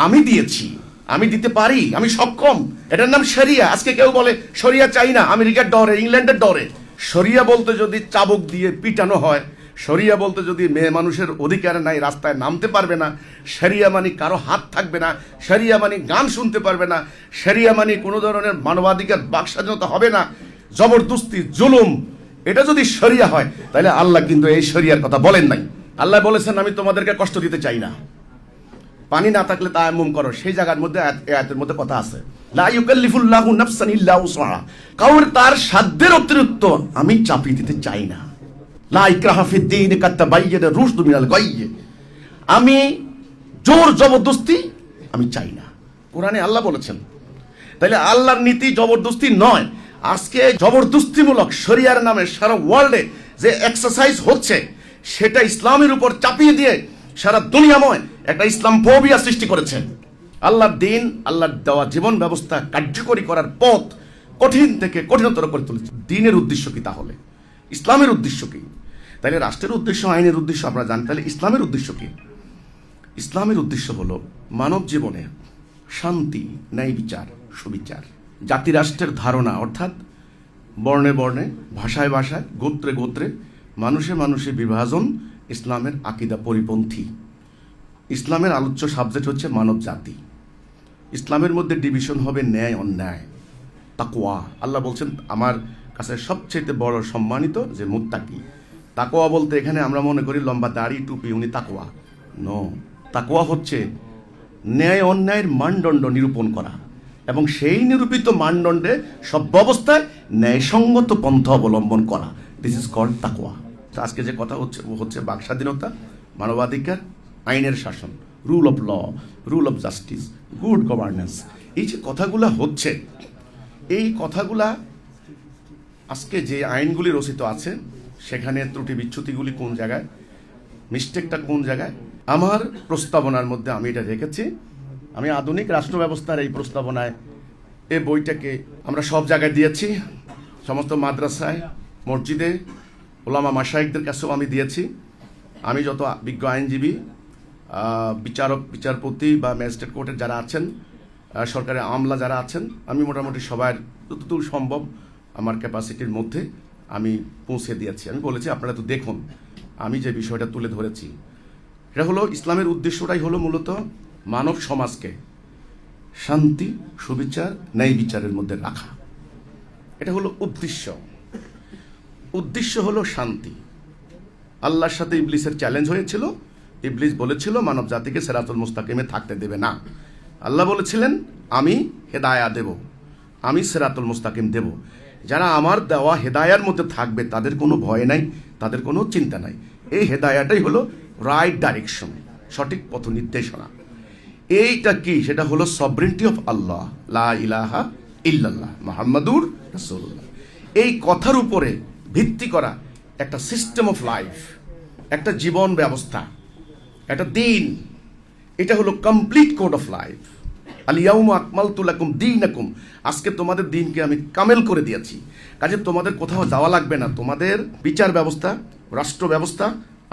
আমি দিয়েছি, আমি দিতে পারি, আমি সক্ষম। এটার নাম শরিয়া। আজকে কেউ বলে শরিয়া চাই না, আমেরিকার ডরে, ইংল্যান্ডের ডরে। শরিয়া বলতে যদি চাবুক দিয়ে পিটানো হয়, শরিয়া বলতে যদি মেয়ে মানুষের অধিকার নাই, রাস্তায় নামতে পারবে না, শরিয়া মানে কারো হাত থাকবে না, শরিয়া মানে গান শুনতে পারবে না, শরিয়া মানে কোনো ধরনের মানবাধিকার বাক স্বাধীনতা হবে না, জবরদস্তি জুলুম, এটা যদি শরিয়া হয় তাহলে আল্লাহ কিন্তু এই শরিয়ার কথা বলেন নাই। আল্লাহ বলেছেন আমি তোমাদেরকে কষ্ট দিতে চাই না, পানি না থাকলে তায়াম্মুম করো, সেই জায়গার মধ্যে আয়াতের মধ্যে কথা আছে, লা ইউকাল্লিফুল্লাহু নাফসান ইল্লা উসআহা, কাউর তার সাধ্যের অতিরিক্ত আমি চাপিয়ে দিতে চাই না। লা ইকরাহা ফিদ-দীন কাদ তাবায়্যানা রুশদু মিনাল গায়্য, আমি জোর জবরদস্তি আমি চাই না, কোরআনে আল্লাহ বলেছেন। তাহলে আল্লাহর নীতি জবরদস্তি নয়। আজকে জবরদস্তিমূলক শরিয়ার নামে সারা ওয়ার্ল্ডে যে এক্সারসাইজ হচ্ছে, সেটা ইসলামের উপর চাপিয়ে দিয়ে সারা দুনিয়াময় একটা ইসলাম ফোবিয়া সৃষ্টি করেছে। আল্লাহর দিন, আল্লাহর দেওয়া জীবন ব্যবস্থা কার্যকরী করার পথ কঠিন থেকে কঠিনতর করে তুলেছে। দিনের উদ্দেশ্য কি তাহলে? ইসলামের উদ্দেশ্য কি? তাহলে রাষ্ট্রের উদ্দেশ্য, আইনের উদ্দেশ্য আপনারা জানেন, তাহলে ইসলামের উদ্দেশ্য কি? ইসলামের উদ্দেশ্য হলো মানব জীবনে শান্তি, ন্যায় বিচার, সুবিচার, জাতি রাষ্ট্রের ধারণা, অর্থাৎ বর্ণে বর্ণে, ভাষায় ভাষায়, গোত্রে গোত্রে, মানুষে মানুষে বিভাজন ইসলামের আকিদা পরিপন্থী। ইসলামের আলোচ্য সাবজেক্ট হচ্ছে মানব জাতি। ইসলামের মধ্যে ডিভিশন হবে ন্যায় অন্যায়, তাকওয়া। আল্লাহ বলছেন আমার কাছে সবচেয়ে বড় সম্মানিত যে মুত্তাকি। তাকওয়া বলতে এখানে আমরা মনে করি লম্বা দাড়ি টুপি উনি তাকওয়া, নো। তাকওয়া হচ্ছে ন্যায় অন্যায়ের মানদণ্ড নিরূপণ করা এবং সেই নিরূপিত মানদণ্ডে সব ব্যবস্থায় ন্যায়সঙ্গত পন্থা অবলম্বন করা। দিস ইজ কল্ড তাকওয়া। আজকে যে কথা হচ্ছে বাক স্বাধীনতা, মানবাধিকার, আইনের শাসন, rule of law, rule of justice, good governance, এই যে কথাগুলা হচ্ছে, এই কথাগুলা আজকে যে আইনগুলি রচিত আছে সেখানে ত্রুটি বিচ্যুতিগুলি কোন জায়গায়, মিস্টেকটা কোন জায়গায়, আমার প্রস্তাবনার মধ্যে আমি এটা রেখেছি। আমি আধুনিক রাষ্ট্র ব্যবস্থার এই প্রস্তাবনায় এই বইটাকে আমরা সব জায়গায় দিয়েছি, সমস্ত মাদ্রাসায়, মসজিদে, ওলামা মাশায়েখদের কাছেও আমি দিয়েছি। আমি যত বিজ্ঞ আইনজীবী, বিচারক, বিচারপতি বা ম্যাজিস্ট্রেট কোর্টের যারা আছেন, সরকারের আমলা যারা আছেন, আমি মোটামুটি সবার যতদূর সম্ভব আমার ক্যাপাসিটির মধ্যে আমি পৌঁছে দিয়েছি। আমি বলেছি আপনারা তো দেখুন আমি যে বিষয়টা তুলে ধরেছি, এটা হলো ইসলামের উদ্দেশ্যটাই হলো মূলত মানব সমাজকে শান্তি, সুবিচার, ন্যায় বিচারের মধ্যে রাখা। এটা হলো উদ্দেশ্য। উদ্দেশ্য হলো শান্তি। আল্লাহর সাথে ইবলিসের চ্যালেঞ্জ হয়েছিল, ইবলিস বলেছিল মানব জাতিকে সিরাতুল মুস্তাকিমে থাকতে দেবে না। আল্লাহ বলেছিলেন আমি হেদায়া দেব, আমি সিরাতুল মুস্তাকিম দেব, যারা আমার দেওয়া হেদায়ার মধ্যে থাকবে তাদের কোনো ভয় নাই, তাদের কোনো চিন্তা নাই। এই হেদায়াটাই হলো রাইট ডাইরেকশন, সঠিক পথ নির্দেশনা। এইটা কি? সেটা হলো সভরেন্টি অফ আল্লাহ, লা ইলাহা ইল্লাল্লাহ মুহাম্মাদুর রাসূলুল্লাহ। এই কথার উপরে ভিত্তি করা একটা সিস্টেম অফ লাইফ, একটা জীবন ব্যবস্থা, একটা দিন, এটা হলো কমপ্লিট কোড অফ লাইফ। আল ইয়াউমা আকমালতু লাকুম দীনাকুম, আজকে তোমাদের দিনকে আমি কামেল করে দিয়েছি। কাজে তোমাদের কোথাও যাওয়া লাগবে না। তোমাদের বিচার ব্যবস্থা, রাষ্ট্র ব্যবস্থা,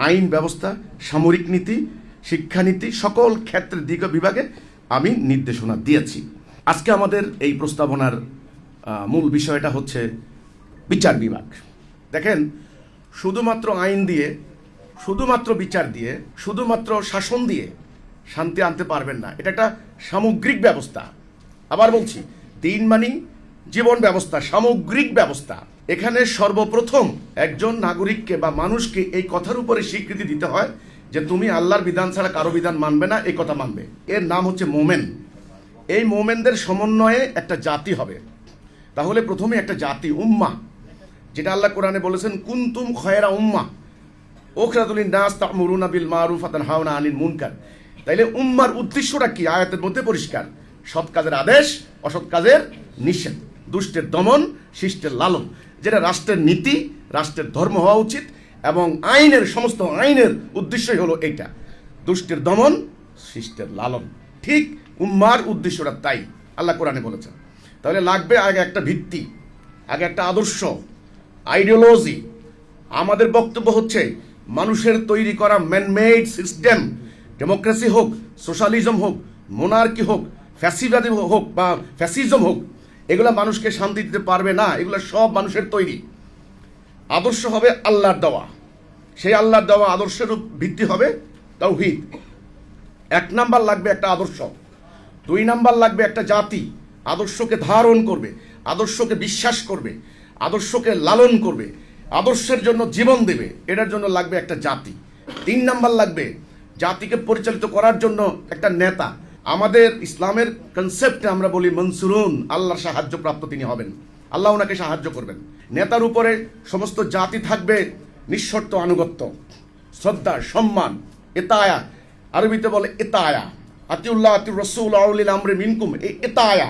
আইন ব্যবস্থা, সামরিক নীতি, শিক্ষানীতি, সকল ক্ষেত্রের দিক বিভাগে আমি নির্দেশনা দিয়েছি। আজকে আমাদের এই প্রস্তাবনার মূল বিষয়টা হচ্ছে বিচার বিভাগ। দেখেন, শুধুমাত্র আইন দিয়ে, শুধুমাত্র বিচার দিয়ে, শুধুমাত্র শাসন দিয়ে শান্তি আনতে পারবেন না। এটা একটা সামগ্রিক ব্যবস্থা। আবার বলছি, দিন মানি জীবন ব্যবস্থা, সামগ্রিক ব্যবস্থা। এখানে সর্বপ্রথম একজন নাগরিককে বা মানুষকে এই কথার উপরে স্বীকৃতি দিতে হয় যে তুমি আল্লাহর বিধান ছাড়া কারো বিধান মানবে না, এই কথা মানবে। এর নাম হচ্ছে মোমেন। এই মোমেনদের সমন্বয়ে একটা জাতি হবে। তাহলে প্রথমে একটা জাতি, উম্মাহ, যেটা আল্লাহ কোরআনে বলেছেন কুনতুম খয়রা উম্মাহ, ওখরাতুল নাস তা'মুরুনা বিল মারুফ ওয়া তানহাউনা আনিল মুনকার। তাইলে উম্মার উদ্দেশ্যটা কি? আয়াতের মধ্যে পরিষ্কার, সৎ কাজের আদেশ, অসৎ কাজের নিষেধ, দুষ্টের দমন, শিষ্টের লালন, যেটা রাষ্ট্রের নীতি, রাষ্ট্রের ধর্ম হওয়া উচিত। এবং আইনের সমস্ত আইনের উদ্দেশ্যই হলো এইটা, দুষ্টের দমন, শিষ্টের লালন। ঠিক উম্মার উদ্দেশ্যটা তাই আল্লাহ কোরআনে বলেছেন। তাহলে লাগবে আগে একটা ভিত্তি, আগে একটা আদর্শ, আইডিওলজি। আমাদের বক্তব্য হচ্ছে মানুষের তৈরি করা ম্যানমেড সিস্টেম, ডেমোক্রেসি হোক, সোশ্যালিজম হোক, মোনার্কি হোক, ফ্যাসিবাদী হোক বা ফ্যাসিজম হোক, এগুলা মানুষকে শান্তি দিতে পারবে না। এগুলো সব মানুষের তৈরি। আদর্শ হবে আল্লাহর দেওয়া, সেই আল্লাহর দেওয়া আদর্শের ভিত্তি হবে তাওহীদ। 1 নাম্বার লাগবে একটা আদর্শ, 2 নাম্বার লাগবে একটা জাতি আদর্শকে ধারণ করবে, আদর্শকে বিশ্বাস করবে, আদর্শকে লালন করবে, আদর্শের জন্য জীবন দেবে। এটার জন্য লাগবে একটা জাতি। 3 নাম্বার লাগবে জাতিকে পরিচালিত করার জন্য একটা নেতা। আমাদের ইসলামের কনসেপ্টে আমরা বলি মনসুরুন, আল্লাহর সাহায্যপ্রাপ্ত তিনি হবেন, আল্লাহ ওনাকে সাহায্য করবেন। নেতার উপরে সমস্ত জাতি থাকবে নিঃশর্ত আনুগত্য, শ্রদ্ধা, সম্মান, এতায়া, আরবিতে বলে এতায়া, আতিউল্লাহ আতিউর রাসূল আউলিল আমরি মিনকুম, এই এতায়া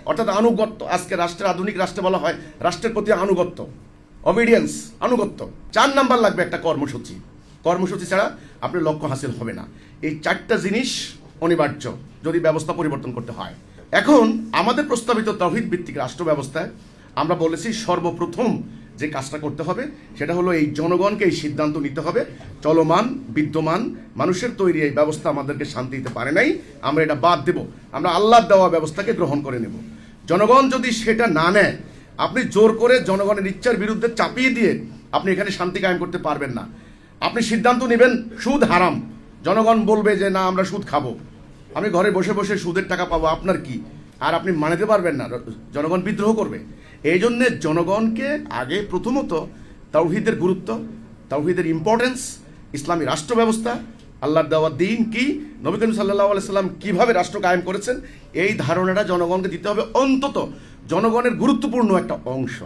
অর্থাৎ আনুগত্য। আজকে রাষ্ট্রের, আধুনিক রাষ্ট্রে বলা হয় রাষ্ট্রের প্রতি আনুগত্য, অবিডিয়েন্স, আনুগত্য। 4 নাম্বার লাগবে একটা কর্মসূচি। কর্মসূচি ছাড়া আপনার লক্ষ্য হাসিল হবে না। এই 4টা জিনিস অনিবার্য যদি ব্যবস্থা পরিবর্তন করতে হয়। এখন আমাদের প্রস্তাবিত তাওহীদ ভিত্তিক রাষ্ট্র ব্যবস্থায় আমরা বলেছি সর্বপ্রথম যে কাজটা করতে হবে সেটা হলো এই জনগণকে এই সিদ্ধান্ত নিতে হবে, চলমান বিদ্যমান মানুষের তৈরি এই ব্যবস্থা আমাদেরকে শান্তি দিতে পারে নাই, আমরা এটা বাদ দেব, আমরা আল্লাহর দেওয়া ব্যবস্থাকে গ্রহণ করে নেব। জনগণ যদি সেটা না নেয়, আপনি জোর করে জনগণের ইচ্ছার বিরুদ্ধে চাপিয়ে দিয়ে আপনি এখানে শান্তি কায়েম করতে পারবেন না। আপনি সিদ্ধান্ত নেবেন সুদ হারাম, জনগণ বলবে যে না আমরা সুদ খাবো, আমি ঘরে বসে বসে সুদের টাকা পাবো, আপনার কি? আর আপনি মানতে পারবেন না, জনগণ বিদ্রোহ করবে। এই জন্যে জনগণকে আগে প্রথমত তাওহীদের গুরুত্ব, তাওহীদের ইম্পর্টেন্স, ইসলামী রাষ্ট্র ব্যবস্থা, আল্লাহর দেওয়া দিন কি, নবী করিম সাল্লাল্লাহু আলাইহি সাল্লাম কিভাবে রাষ্ট্র কায়েম করেছেন, এই ধারণাটা জনগণকে দিতে হবে। অন্তত জনগণের গুরুত্বপূর্ণ একটা অংশ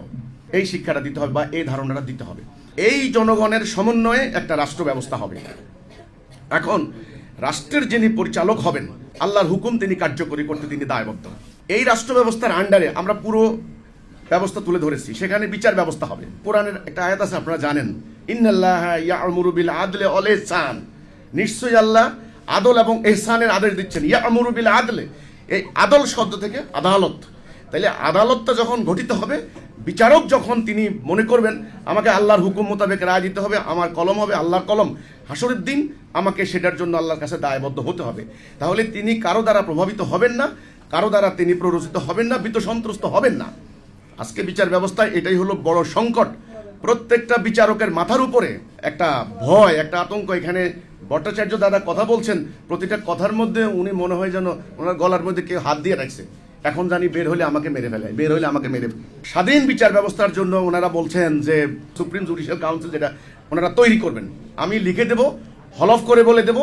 এই শিক্ষাটা দিতে হবে বা এই ধারণাটা দিতে হবে। এই জনগণের সমন্বয়ে একটা রাষ্ট্র ব্যবস্থা হবে। এখন রাষ্ট্রের যিনি পরিচালক হবেন, আল্লাহর হুকুম তিনি কার্যকরী করতে তিনি দায়বদ্ধ। এই রাষ্ট্র ব্যবস্থার আন্ডারে আমরা পুরো ব্যবস্থা তুলে ধরেছি। সেখানে বিচার ব্যবস্থা হবে। কোরআনের একটা আয়াত আছে, আপনারা জানেন, ইন্নাল্লাহা ইয়া'মুরু বিল আদলি ওয়াল ইহসান, নিশ্চয়ই আল্লাহ আদল এবং ইহসানের আদেশ দিচ্ছেন। ইয়া'মুরু বিল আদলি, এই আদল শব্দ থেকে আদালত। তাইলে আদালতটা যখন গঠিত হবে, বিচারক যখন তিনি মনে করবেন আমাকে আল্লাহর হুকুম মোতাবেক রায় দিতে হবে, আমার কলম হবে আল্লাহর কলম, হাসরের দিন আমাকে সেটার জন্য আল্লাহর কাছে দায়বদ্ধ হতে হবে, তাহলে তিনি কারো দ্বারা প্রভাবিত হবেন না, কারো দ্বারা তিনি প্ররোচিত হবেন না, ভীত সন্ত্রস্ত হবেন না। আজকে বিচার ব্যবস্থায় এটাই হলো বড় সংকট। প্রত্যেকটা বিচারকের মাথার উপরে একটা ভয়, একটা আতঙ্ক। এখানে ভট্টাচার্য দাদা কথা বলছেন, প্রতিটা কথার মধ্যে উনি মনে হয় যেন ওনার গলার মধ্যে কেউ হাত দিয়ে রাখছে, এখন জানি বের হলে আমাকে মেরে ফেলে, বের হলে আমাকে মেরে ফেলে। স্বাধীন বিচার ব্যবস্থার জন্য ওনারা বলছেন যে সুপ্রিম জুডিশিয়াল কাউন্সিল যেটা ওনারা তৈরি করবেন, আমি লিখে দেব, হলফ করে বলে দেব,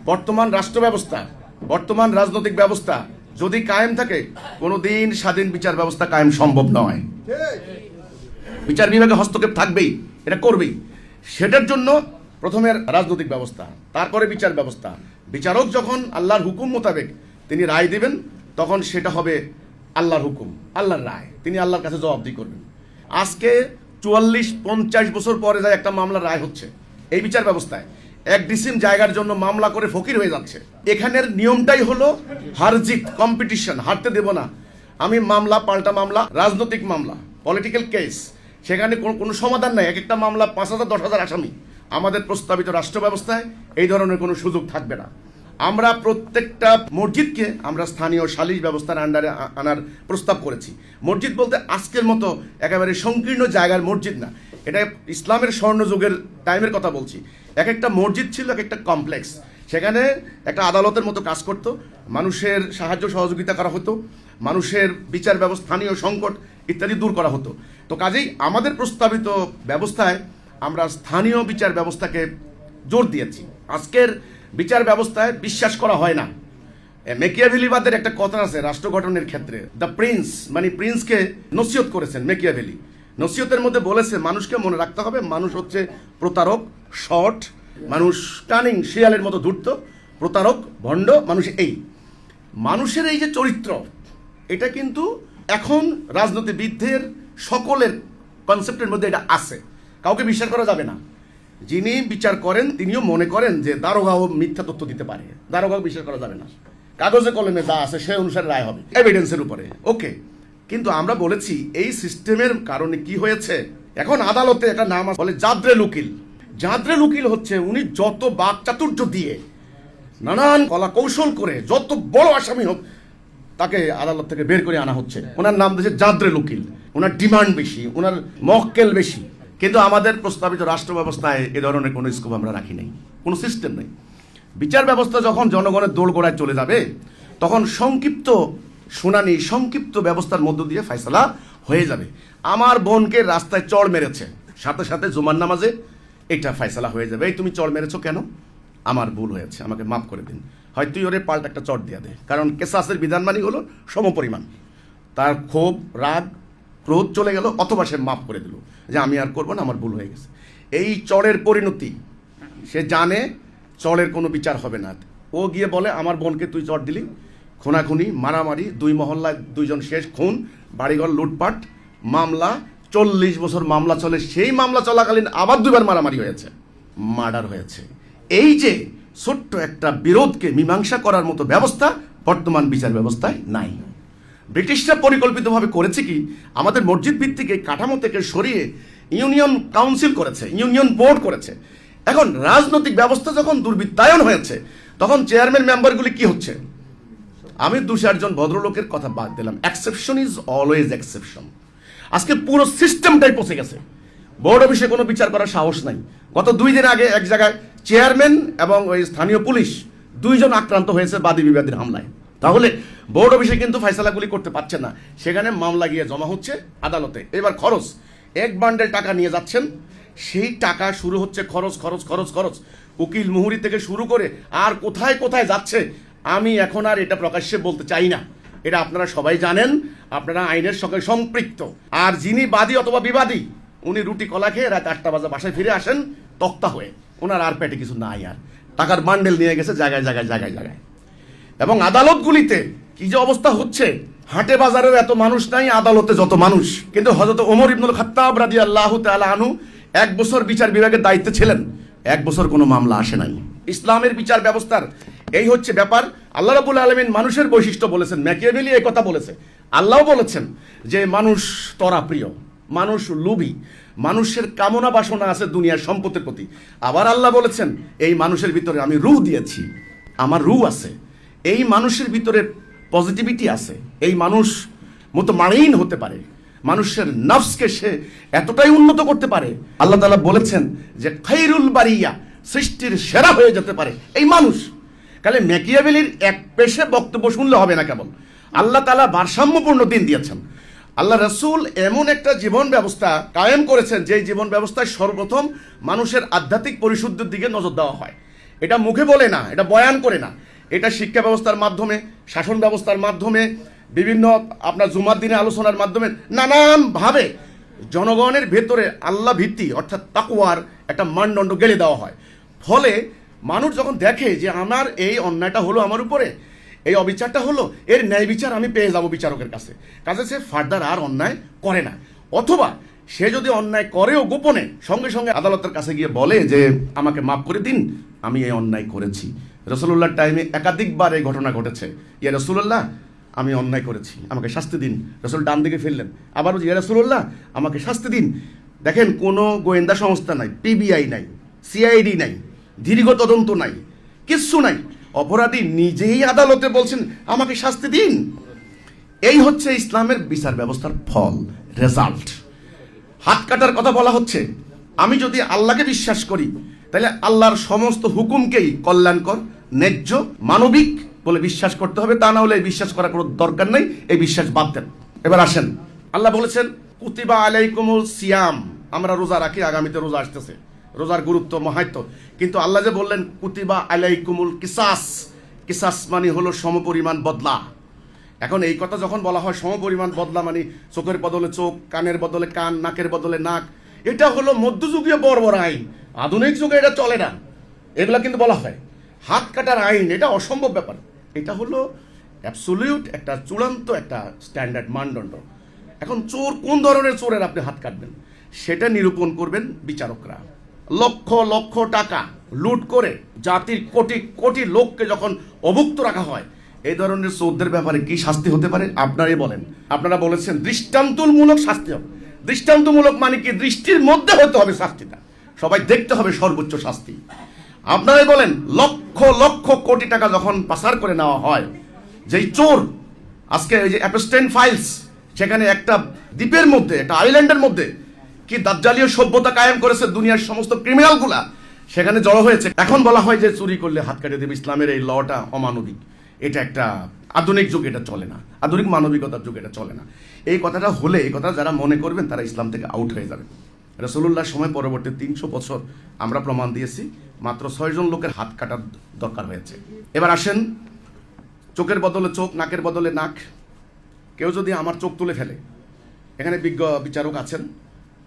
বর্তমান রাষ্ট্র ব্যবস্থা, বর্তমান রাজনৈতিক ব্যবস্থা যদি কায়েম থাকে, কোনোদিন স্বাধীন বিচার ব্যবস্থা কায়েম সম্ভব নয়। বিচার বিভাগে হস্তক্ষেপ থাকবেই, এটা করবেই। সেটার জন্য প্রথমে রাজনৈতিক ব্যবস্থা, তারপরে বিচার ব্যবস্থা। বিচারক যখন আল্লাহর হুকুম মোতাবেক তিনি রায় দেবেন, তখন সেটা হবে আল্লাহর হুকুম, আল্লাহর রায়, তিনি আল্লাহর কাছে জবাবদিহি করবেন। আজকে ৪৪-৫০ বছর পরে যায় একটা মামলার রায় হচ্ছে এই বিচার ব্যবস্থায়। এক ডিসিম জায়গার জন্য মামলা করে ফকির হয়ে যাচ্ছে। এখানের নিয়মটাই হলো হারজিত, কম্পিটিশন, হারতে দেব না আমি। মামলা পাল্টা মামলা, রাজনৈতিক মামলা, পলিটিক্যাল কেস, সেখানে কোনো সমাধান নাই। এক একটা মামলা ৫,০০০-১০,০০০ আসামি। আমাদের প্রস্তাবিত রাষ্ট্র ব্যবস্থায় এই ধরনের কোনো সুযোগ থাকবে না। আমরা প্রত্যেকটা মসজিদকে আমরা স্থানীয় সালিশ ব্যবস্থার আন্ডারে আনার প্রস্তাব করেছি। মসজিদ বলতে আজকের মতো একেবারে সংকীর্ণ জায়গার মসজিদ না, এটা ইসলামের স্বর্ণযুগের টাইমের কথা বলছি। এক একটা মসজিদ ছিল এক একটা কমপ্লেক্স, সেখানে একটা আদালতের মতো কাজ করতো, মানুষের সাহায্য সহযোগিতা করা হতো, মানুষের বিচার ব্যবস্থা, স্থানীয় সংকট ইত্যাদি দূর করা হতো। তো কাজেই আমাদের প্রস্তাবিত ব্যবস্থায় আমরা স্থানীয় বিচার ব্যবস্থাকে জোর দিয়েছি। আজকের বিচার ব্যবস্থায় বিশ্বাস করা হয় না। মেকিয়াভেলিবাদের একটা কথা আছে রাষ্ট্র গঠনের ক্ষেত্রে, দ্য প্রিন্স, মানে প্রিন্সকে নসিহত করেছেন মেকিয়াভেলি। নসিহতের মধ্যে বলেছে মানুষকে মনে রাখতে হবে মানুষ হচ্ছে প্রতারক, শট, মানুষ কানিং, শিয়ালের মতো ধূর্ত, প্রতারক, ভণ্ড, মানুষ এই মানুষের এই যে চরিত্র, এটা কিন্তু এখন রাজনীতিবিদদের সকলের কনসেপ্টের মধ্যে এটা আছে, কাউকে বিশ্বাস করা যাবে না। যিনি বিচার করেন তিনিও মনে করেন যে দারোগাও মিথ্যা তথ্য দিতে পারে, দারোগাও বিশ্বাস করা যাবে না, কাগজে কলমে যা আছে সে অনুসারে রায় হবে এভিডেন্সের উপরে, ওকে। কিন্তু আমরা বলেছি এই সিস্টেমের কারণে কি হয়েছে, এখন আদালতে একটা নাম বলে জাদ্রেল উকিল। জাদ্রেল উকিল হচ্ছে উনি যত বাক চাতুর্য দিয়ে নানান কলা কৌশল করে যত বড় আসামি হোক তাকে আদালত থেকে বের করে আনা হচ্ছে। ওনার নাম দিয়েছে জাদ্রেল উকিল, ওনার ডিমান্ড বেশি, ওনার মক্কেল বেশি। কিন্তু আমাদের প্রস্তাবিত রাষ্ট্র ব্যবস্থায় এ ধরনের কোনো স্কোপ আমরা রাখি নাই, কোনো সিস্টেম নেই। বিচার ব্যবস্থা যখন জনগণের দোরগোড়ায় চলে যাবে তখন সংক্ষিপ্ত শুনানি, সংক্ষিপ্ত ব্যবস্থার মধ্য দিয়ে ফয়সালা হয়ে যাবে। আমার বোনকে রাস্তায় চড় মেরেছে, সাথে সাথে জুমার নামাজে এটা ফয়সালা হয়ে যাবে, এই তুমি চড় মেরেছো কেন, আমার ভুল হয়েছে, আমাকে মাফ করে দিন। হয় তুই ওরে পাল্টা একটা চড় দিয়ে দে, কারণ কেসাসের বিধান মানি হলো সমপরিমাণ। তার ক্ষোভ, রাগ, ক্রোধ চলে গেল, অথবা সে মাফ করে দিল যে আমি আর করবো না, আমার ভুল হয়ে গেছে। এই চড়ের পরিণতি সে জানে, চড়ের কোনো বিচার হবে না। ও গিয়ে বলে আমার বোনকে তুই চড় দিলি, খুনাখুনি, মারামারি, 2 মহল্লায় 2 জন শেষ, খুন, বাড়িঘর লুটপাট, মামলা, 40 বছর মামলা চলে, সেই মামলা চলাকালীন আবার 2বার মারামারি হয়েছে, মার্ডার হয়েছে। এই যে ছোট্ট একটা বিরোধকে মীমাংসা করার মতো ব্যবস্থা বর্তমান বিচার ব্যবস্থায় নাই। ব্রিটিশরা পরিকল্পিতভাবে করেছে কি, আমাদের মসজিদ ভিত্তিক এই কাঠামো থেকে সরিয়ে ইউনিয়ন কাউন্সিল করেছে, ইউনিয়ন বোর্ড করেছে। এখন রাজনৈতিক ব্যবস্থা যখন দুর্বৃত্তায়ন হয়েছে তখন চেয়ারম্যান মেম্বারগুলি কি হচ্ছে, আমি 2-4 জন ভদ্রলোকের কথা বাদ দিলাম, এক্সেপশন ইজ অলওয়েজ এক্সেপশন। আজকে পুরো সিস্টেমটাই পচে গেছে, বোর্ড অফিসে কোনো বিচার করার সাহস নাই। গত 2 দিন আগে এক জায়গায় চেয়ারম্যান এবং ওই স্থানীয় পুলিশ 2 জন আক্রান্ত হয়েছে বাদী বিবাদীর হামলায়। তাহলে বোর্ড অফিসে কিন্তু ফয়সালাগুলি করতে পারছে না, সেখানে মামলা গিয়ে জমা হচ্ছে আদালতে। এবার খরচ, 1 বান্ডেল টাকা নিয়ে যাচ্ছেন, সেই টাকা শুরু হচ্ছে খরচ খরচ খরচ খরচ, উকিল মুহুরি থেকে শুরু করে আর কোথায় কোথায় যাচ্ছে আমি এখন আর এটা প্রকাশ্যে বলতে চাই না, এটা আপনারা সবাই জানেন, আপনারা আইনের সঙ্গে সম্পৃক্ত। আর যিনি বাদী অথবা বিবাদী উনি রুটি কলা খেয়ে রাত 8টা বাজে বাসায় ফিরে আসেন তক্তা হয়ে, ওনার আর পেটে কিছু নাই, আর টাকার বান্ডেল নিয়ে গেছে জায়গায় জায়গায় জায়গায় জায়গায়। এবং আদালতগুলিতে কি যে অবস্থা হচ্ছে, হাটে বাজারেও এত মানুষ নাই, আদালতে যত মানুষ। কিন্তু হযরত ওমর ইবনুল খাত্তাব রাদিয়াল্লাহু তাআলা আনহু 1 বছর বিচার বিভাগের দায়িত্বে ছিলেন, 1 বছর কোনো মামলা আসে নাই। ইসলামের বিচার ব্যবস্থার এই হচ্ছে ব্যাপার। আল্লাহ রাব্বুল আলামিন মানুষের বৈশিষ্ট্য বলেছেন, ম্যাকিয়াভেলি এই কথা বলেছে, আল্লাহও বলেছেন যে মানুষ তরা প্রিয়, মানুষ লোভী, মানুষের কামনা বাসনা আছে দুনিয়ার সম্পদের প্রতি। আবার আল্লাহ বলেছেন এই মানুষের ভিতরে আমি রূহ দিয়েছি, আমার রূহ আছে, এই মানুষের ভিতরে পজিটিভিটি আছে, এই মানুষ মুতমাইন হতে পারে, মানুষের নফসকে সে এতটাই উন্নত করতে পারে। আল্লাহ তাআলা বলেছেন যে খায়রুল বারিয়া, সৃষ্টির সেরা হয়ে যেতে পারে এই মানুষ। তাহলে ম্যাকিয়াভেলির এক পেশে বক্তব্য শুনলে হবে না কেবল, আল্লাহ তাআলা ভারসাম্যপূর্ণ দিন দিয়েছেন। আল্লাহ রাসূল এমন একটা জীবন ব্যবস্থা কায়েম করেছেন যে জীবন ব্যবস্থায় সর্বপ্রথম মানুষের আধ্যাত্মিক পরিশুদ্ধির দিকে নজর দেওয়া হয়। এটা মুখে বলে না, এটা বয়ান করে না, এটা শিক্ষা ব্যবস্থার মাধ্যমে, শাসন ব্যবস্থার মাধ্যমে, বিভিন্ন আপনার জুমার দিনে আলোচনার মাধ্যমে নানানভাবে জনগণের ভেতরে আল্লাহ ভিত্তি অর্থাৎ তাকওয়ার একটা মানদণ্ড গেড়ে দেওয়া হয়। ফলে মানুষ যখন দেখে যে আমার এই অন্যায়টা হলো আমার উপরে, এই অবিচারটা হলো, এর ন্যায় বিচার আমি পেয়ে যাব বিচারকের কাছে, কাজে সে ফার্দার আর অন্যায় করে না। অথবা সে যদি অন্যায় করেও গোপনে সঙ্গে সঙ্গে আদালতের কাছে গিয়ে বলে যে আমাকে মাফ করে দিন, আমি এই অন্যায় করেছি। রাসূলুল্লাহর টাইমে একাধিকবার এই ঘটনা ঘটেছে, ইয়া রাসূলুল্লাহ আমি অন্যায় করেছি, আমাকে শাস্তি দিন। রাসূল ডান দিকে ফিরলেন, আবার ইয়া রাসূলুল্লাহ আমাকে শাস্তি দিন। দেখেন কোনো গোয়েন্দা সংস্থা নাই, পিবিআই নাই, সিআইডি নাই, দীর্ঘ তদন্ত নাই, কিচ্ছু নাই, অপরাধী নিজেই আদালতে বলছেন আমাকে শাস্তি দিন। এই হচ্ছে ইসলামের বিচার ব্যবস্থার ফল, রেজাল্ট। হাত কাটার কথা বলা হচ্ছে, আমি যদি আল্লাহকে বিশ্বাস করি তাহলে আল্লাহর সমস্ত হুকুমকেই কল্যাণকর, ন্যায্য, মানবিক বলে বিশ্বাস করতে হবে, তা না হলে এই বিশ্বাস করার কোনো দরকার নেই, এই বিশ্বাস বাদ দেন। এবার আসেন, আল্লাহ বলেছেন কুতিবা আলাইকুমুল সিয়াম, আমরা রোজা রাখি, আগামীতে রোজা আসতেছে, রোজার গুরুত্ব মাহাত্ম্য। কিন্তু আল্লাহ যে বললেন কুতিবা আলাইকুমুল কিসাস, কিসাস মানে হলো সমপরিমাণ বদলা। এখন এই কথা যখন বলা হয় সমপরিমাণ বদলা, মানে চোখের বদলে চোখ, কানের বদলে কান, নাকের বদলে নাক, এটা হলো মধ্যযুগীয় বর্বর আইন। আধুনিক যুগে এটা চলে না। এগুলা কিন্তু বলা হয় হাত কাটার আইন, এটা অসম্ভব ব্যাপার। এটা হলো অ্যাবসলিউট একটা চূড়ান্ত একটা স্ট্যান্ডার্ড মানদণ্ড। এখন চোর কোন ধরনের চোরের আপনি হাত কাটবেন সেটা নিরূপণ করবেন বিচারকরা। লক্ষ লক্ষ টাকা লুট করে জাতির কোটি কোটি লোককে যখন অভুক্ত রাখা হয়, এই ধরনের চোরদের ব্যাপারে কি শাস্তি হতে পারে আপনারাই বলেন। আপনারা বলেছেন দৃষ্টান্তমূলক শাস্তি হবে। দৃষ্টান্তমূলক মানে কি? দৃষ্টির মধ্যে হতে হবে শাস্তিটা, সবাই দেখতে হবে সর্বোচ্চ শাস্তি। আপনারাই বলেন লক্ষ লক্ষ কোটি টাকা যখন পাচার করে নেওয়া হয়, যেই চোর আজকে এই যে অ্যাপস্টেন ফাইলস, সেখানে একটা দ্বীপের মধ্যে, একটা আইল্যান্ডের মধ্যে কি দাজ্জালীয় সভ্যতা কায়েম করেছে দুনিয়ার সমস্ত ক্রিমিনালগুলা সেখানে জড়ো হয়েছে। এখন বলা হয় যে চুরি করলে হাত কেটে দেবে। ইসলামের এই লটা অমানবিক, এটা একটা আধুনিক যুগ, এটা চলে না। আধুনিক মানবিকতার যুগ, এটা চলে না। এই কথাটা হলে, এই কথা যারা মনে করবেন তারা ইসলাম থেকে আউট হয়ে যাবেন। রাসূলুল্লাহর সময় পরবর্তী 300 বছর আমরা প্রমাণ দিয়েছি মাত্র 6 জন লোকের হাত কাটার দরকার হয়েছে। এবার আসেন, চোখের বদলে চোখ, নাকের বদলে নাক। কেউ যদি আমার চোখ তুলে ফেলে, এখানে বিজ্ঞ বিচারক আছেন,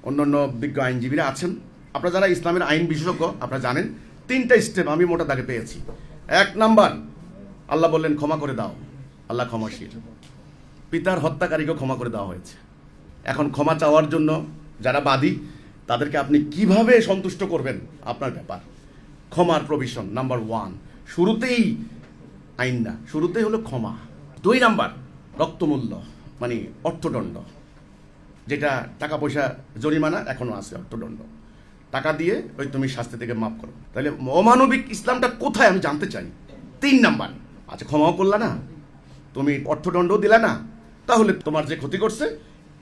অন্যান্য বিজ্ঞ আইনজীবীরা আছেন, আপনারা যারা ইসলামের আইন বিশেষজ্ঞ আপনারা জানেন 3টা স্টেপ আমি মোটা দাগে পেয়েছি। 1 নাম্বার, আল্লাহ বললেন ক্ষমা করে দাও, আল্লাহ ক্ষমাশীল। পিতার হত্যাকারীকে ক্ষমা করে দেওয়া হয়েছে। এখন ক্ষমা চাওয়ার জন্য যারা বাদী, তাদেরকে আপনি কিভাবে সন্তুষ্ট করবেন আপনার ব্যাপার। ক্ষমার প্রভিশন নাম্বার 1, শুরুতেই আইন না, শুরুতেই হলো ক্ষমা। 2 নাম্বার, রক্তমূল্য মানে অর্থদণ্ড, যেটা টাকা পয়সা জরিমানা এখনো আছে, অর্থদণ্ড। টাকা দিয়ে ওই তুমি শাস্তি থেকে মাফ করো। তাহলে অমানবিক ইসলামটা কোথায় আমি জানতে চাই। 3 নাম্বার, আচ্ছা ক্ষমাও করলা না, তুমি অর্থদণ্ডও দিলা না, তাহলে তোমার যে ক্ষতি করছে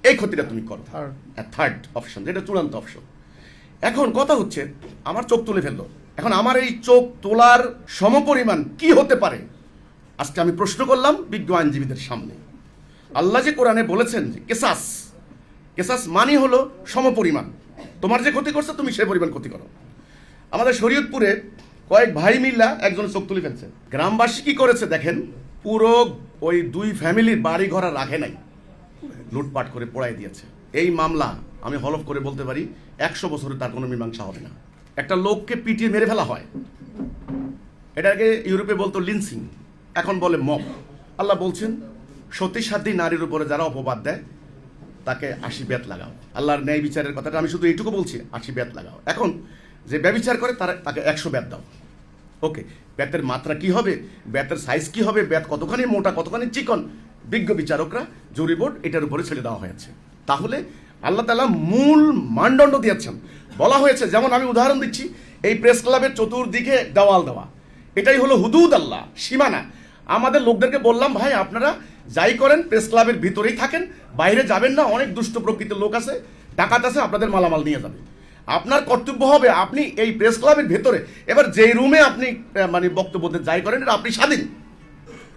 এই ক্ষতিটা তুমি করো। থার্ড অপশন, যেটা চূড়ান্ত অপশন। এখন কথা হচ্ছে, আমার চোখ তুলে ফেললো, এখন আমার এই চোখ তোলার সমপরিমাণ কি হতে পারে আজকে আমি প্রশ্ন করলাম বিজ্ঞ আইনজীবীদের সামনে। আল্লাহ যে কোরআনে বলেছেন যে কেসাস, কেসাস মানে হলো সমপরিমাণ, তোমার যে ক্ষতি করছে তুমি সে পরিমাণ ক্ষতি করো। আমাদের শরীয়তপুরে কয়েক ভাই মিল্লা একজন চোখ তুলে ফেলছে। গ্রামবাসী কি করেছে দেখেন, পুরো ওই 2 ফ্যামিলির বাড়ি ঘর রাখে নাই, লুটপাট করে পোড়াই দিয়েছে। এই মামলা আমি হলফ করে বলতে পারি 100 বছরে তার কোনো মীমাংসা হবে না। একটা লোককে পিটিয়ে মেরে ফেলা হয়, এটাকে ইউরোপে বলতো লিন্সিং, এখন বলে মব। আল্লাহ বলছেন সতীসাধ্যী নারীর উপরে যারা অপবাদ দেয় তাকে 80 বেত লাগাও। আল্লাহর ন্যায় বিচারের কথাটা আমি শুধু এইটুকু বলছি, 80 বেত লাগাও। এখন যে ব্যভিচার করে তাকে 100 বেত দাও। ওকে, বেতের মাত্রা কি হবে, বেতের সাইজ কি হবে, বেত কতখানি মোটা কতখানি চিকন, বিজ্ঞ বিচারকরা জুরি বোর্ড এটার উপরে ছেড়ে দেওয়া হয়েছে। তাহলে আল্লাহ তাআলা মূল মানদণ্ড দিয়েছেন। বলা হয়েছে, যেমন আমি উদাহরণ দিচ্ছি, এই প্রেস ক্লাবের চতুর্দিকে দেওয়াল দেওয়া, এটাই হলো হুদুদ আল্লাহ, সীমানা। আমাদের লোকদেরকে বললাম, ভাই আপনারা যাই করেন প্রেস ক্লাবের ভিতরেই থাকেন, বাইরে যাবেন না, অনেক দুষ্ট প্রকৃতির লোক আছে, ডাকাত আছে, আপনাদের মালামাল নিয়ে যাবে। আপনার কর্তব্য হবে আপনি এই প্রেস ক্লাবের ভেতরে, এবার যেই রুমে আপনি মানে বক্তব্য দিতে যাই করেন, এটা আপনি স্বাধীন।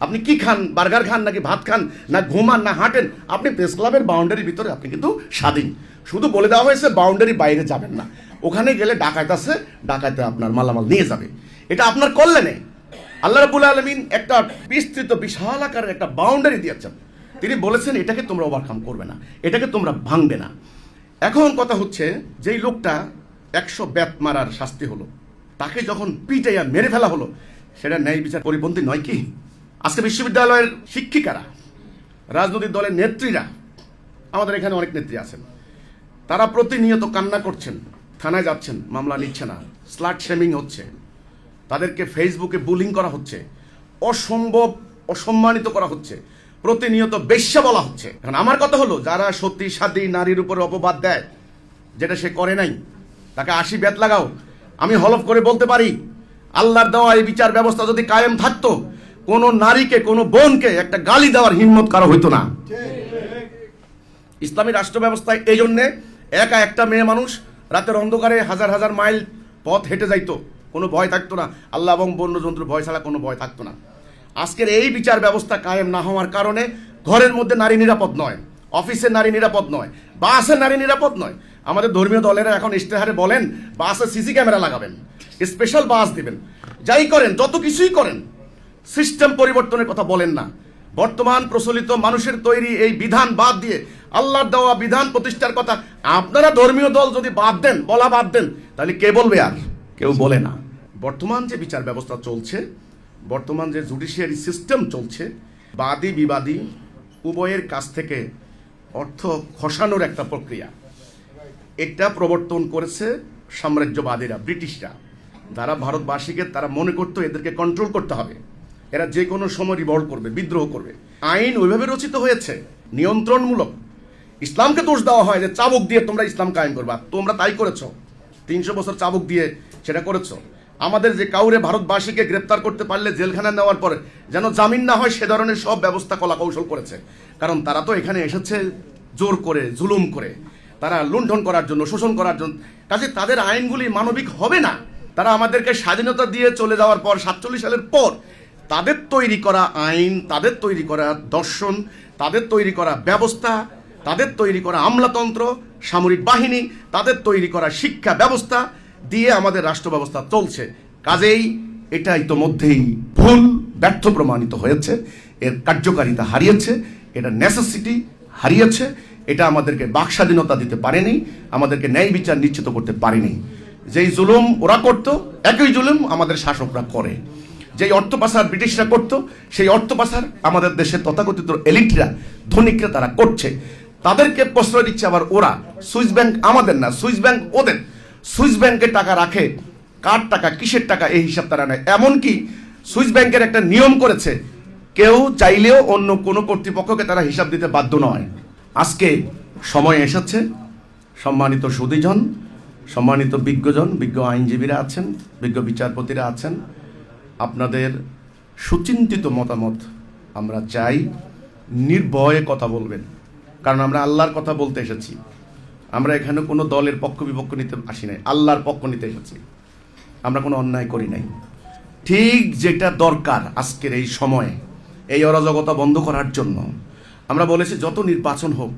আপনি কি খান, বার্গার খান নাকি ভাত খান, না ঘুমান না হাঁটেন, আপনি প্রেস ক্লাবের বাউন্ডারির ভিতরে আপনি কিন্তু স্বাধীন। শুধু বলে দেওয়া হয়েছে বাউন্ডারি বাইরে যাবেন না, ওখানে গেলে ডাকাত আছে, ডাকাতে আপনার মালামাল নিয়ে যাবে। এটা আপনার কল্যাণে আল্লাহ রাব্বুল আলামিন একটা বিস্তৃত বিশাল আকারের একটা বাউন্ডারি দিয়েছেন। তিনি বলেছেন এটাকে তোমরা ওভারকাম করবে না, এটাকে তোমরা ভাঙবে না। এখন কথা হচ্ছে, যেই লোকটা 100 বেত মারার শাস্তি হলো, তাকে যখন পিটাইয়া মেরে ফেলা হলো, সেটা ন্যায় বিচার পরিপন্থী নয় কি? আজকে বিশ্ববিদ্যালয়ের শিক্ষিকারা, রাজনৈতিক দলের নেত্রীরা, আমাদের এখানে অনেক নেত্রী আছেন, তারা প্রতিনিয়ত কান্না করছেন, থানায় যাচ্ছেন, মামলা নিচ্ছে না, স্লাট শেমিং হচ্ছে, তাদেরকে ফেসবুকে বুলিং করা হচ্ছে, অসম্ভব অসম্মানিত করা হচ্ছে, প্রতিনিয়ত বেশ্যা বলা হচ্ছে। এখন আমার কথা হলো, যারা সত্যি সাদী নারীর উপরে অপবাদ দেয়, যেটা সে করে নাই, তাকে 80 বেত লাগাও। আমি হলফ করে বলতে পারি, আল্লাহর দেওয়া এই বিচার ব্যবস্থা যদি কায়েম থাকতো, কোনো নারীকে, কোনো বোনকে একটা গালি দেওয়ার হিম্মত কারো হইতো না। ইসলামী রাষ্ট্র ব্যবস্থায় এই জন্যে একা একটা মেয়ে মানুষ রাতের অন্ধকারে হাজার হাজার মাইল পথ হেঁটে যাইতো, কোনো ভয় থাকতো না, আল্লাহ এবং বন্যজন্তুর ভয় ছাড়া কোনো ভয় থাকতো না। আজকের এই বিচার ব্যবস্থা কায়েম না হওয়ার কারণে ঘরের মধ্যে নারী নিরাপদ নয়, অফিসে নারী নিরাপদ নয়, বাসে নারী নিরাপদ নয়। আমাদের ধর্মীয় দলেরা এখন ইশতেহারে বলেন বাসে সিসি ক্যামেরা লাগাবেন, স্পেশাল বাস দিবেন, যাই করেন, যত কিছুই করেন, সিস্টেম পরিবর্তনের কথা বলেন না। বর্তমান প্রচলিত মানুষের তৈরি এই বিধান বাদ দিয়ে আল্লাহর দেওয়া বিধান প্রতিষ্ঠার কথা আপনারা ধর্মীয় দল যদি বাদ দেন, বলা বাদ দেন, তাহলে কে বলবে? আর কেউ বলে না। বর্তমান যে বিচার ব্যবস্থা চলছে, বর্তমান যে জুডিশিয়ারি সিস্টেম চলছে, বাদী বিবাদী উভয়ের কাছ থেকে অর্থ খসানোর একটা প্রক্রিয়া, এটা প্রবর্তন করেছে সাম্রাজ্যবাদীরা, ব্রিটিশরা। যারা ভারতবাসীকে তারা মনে করতো এদেরকে কন্ট্রোল করতে হবে, এরা যে কোনো সময় রিভল্ট করবে, বিদ্রোহ করবে। আইন ওইভাবে রচিত হয়েছে নিয়ন্ত্রণমূলক। ইসলামকে দোষ দেওয়া হয় যে চাবুক দিয়ে তোমরা ইসলাম কায়েম করবা, তোমরা তাই করেছো, 300 বছর চাবুক দিয়ে সেটা করেছো। আমাদের যে কাউরে ভারতবাসীকে গ্রেপ্তার করতে পারলে জেলখানা নেওয়ার পরে যেন জামিন না হয়, সে ধরনের সব ব্যবস্থা কলা কৌশল করেছে। কারণ তারা তো এখানে এসেছে জোর করে, জুলুম করে, তারা লুণ্ঠন করার জন্য, শোষণ করার জন্য। কাজে তাদের আইনগুলি মানবিক হবে না। তারা আমাদেরকে স্বাধীনতা দিয়ে চলে যাওয়ার পর 47 সালের পর তাদের তৈরি করা আইন, তাদের তৈরি করা দর্শন, তাদের তৈরি করা ব্যবস্থা, তাদের তৈরি করা আমলাতন্ত্র, সামরিক বাহিনী, তাদের তৈরি করা শিক্ষা ব্যবস্থা দিয়ে আমাদের রাষ্ট্র ব্যবস্থা চলছে। কাজেই এটা ইতোমধ্যেই ভুল, ব্যর্থ প্রমাণিত হয়েছে। এর কার্যকারিতা হারিয়েছে, এটা নেসেসিটি হারিয়েছে, এটা আমাদেরকে বাক স্বাধীনতা দিতে পারেনি, আমাদেরকে ন্যায় বিচার নিশ্চিত করতে পারেনি। যেই জুলুম ওরা করত, একই জুলুম আমাদের শাসকরা করে। যেই অর্থ পাচার ব্রিটিশরা করত, সেই অর্থ পাচার আমাদের দেশের তথাকথিত এলিটরা, ধনিকরা তারা করছে। তাদেরকে প্রশ্রয় দিচ্ছে আবার ওরা। সুইস ব্যাংক আমাদের না, সুইস ব্যাংক ওদের। সুইস ব্যাংকে টাকা রাখে, কার টাকা, কিসের টাকা, এই হিসাব তারা নেয়। এমনকি সুইস ব্যাংকের একটা নিয়ম করেছে, কেউ চাইলেও অন্য কোনো কর্তৃপক্ষকে তারা হিসাব দিতে বাধ্য নয়। আজকে সময় এসেছে, সম্মানিত সুধীজন, সম্মানিত বিজ্ঞজন, বিজ্ঞ আইনজীবীরা আছেন, বিজ্ঞ বিচারপতিরা আছেন, আপনাদের সুচিন্তিত মতামত আমরা চাই। নির্ভয়ে কথা বলবেন, কারণ আমরা আল্লাহর কথা বলতে এসেছি। আমরা এখানে কোনো দলের পক্ষ বিপক্ষ নিতে আসি নাই, আল্লাহর পক্ষ নিতে এসেছি। আমরা কোনো অন্যায় করি নাই। ঠিক যেটা দরকার আজকের এই সময়ে, এই অরাজকতা বন্ধ করার জন্য আমরা বলেছি যত নির্বাচন হোক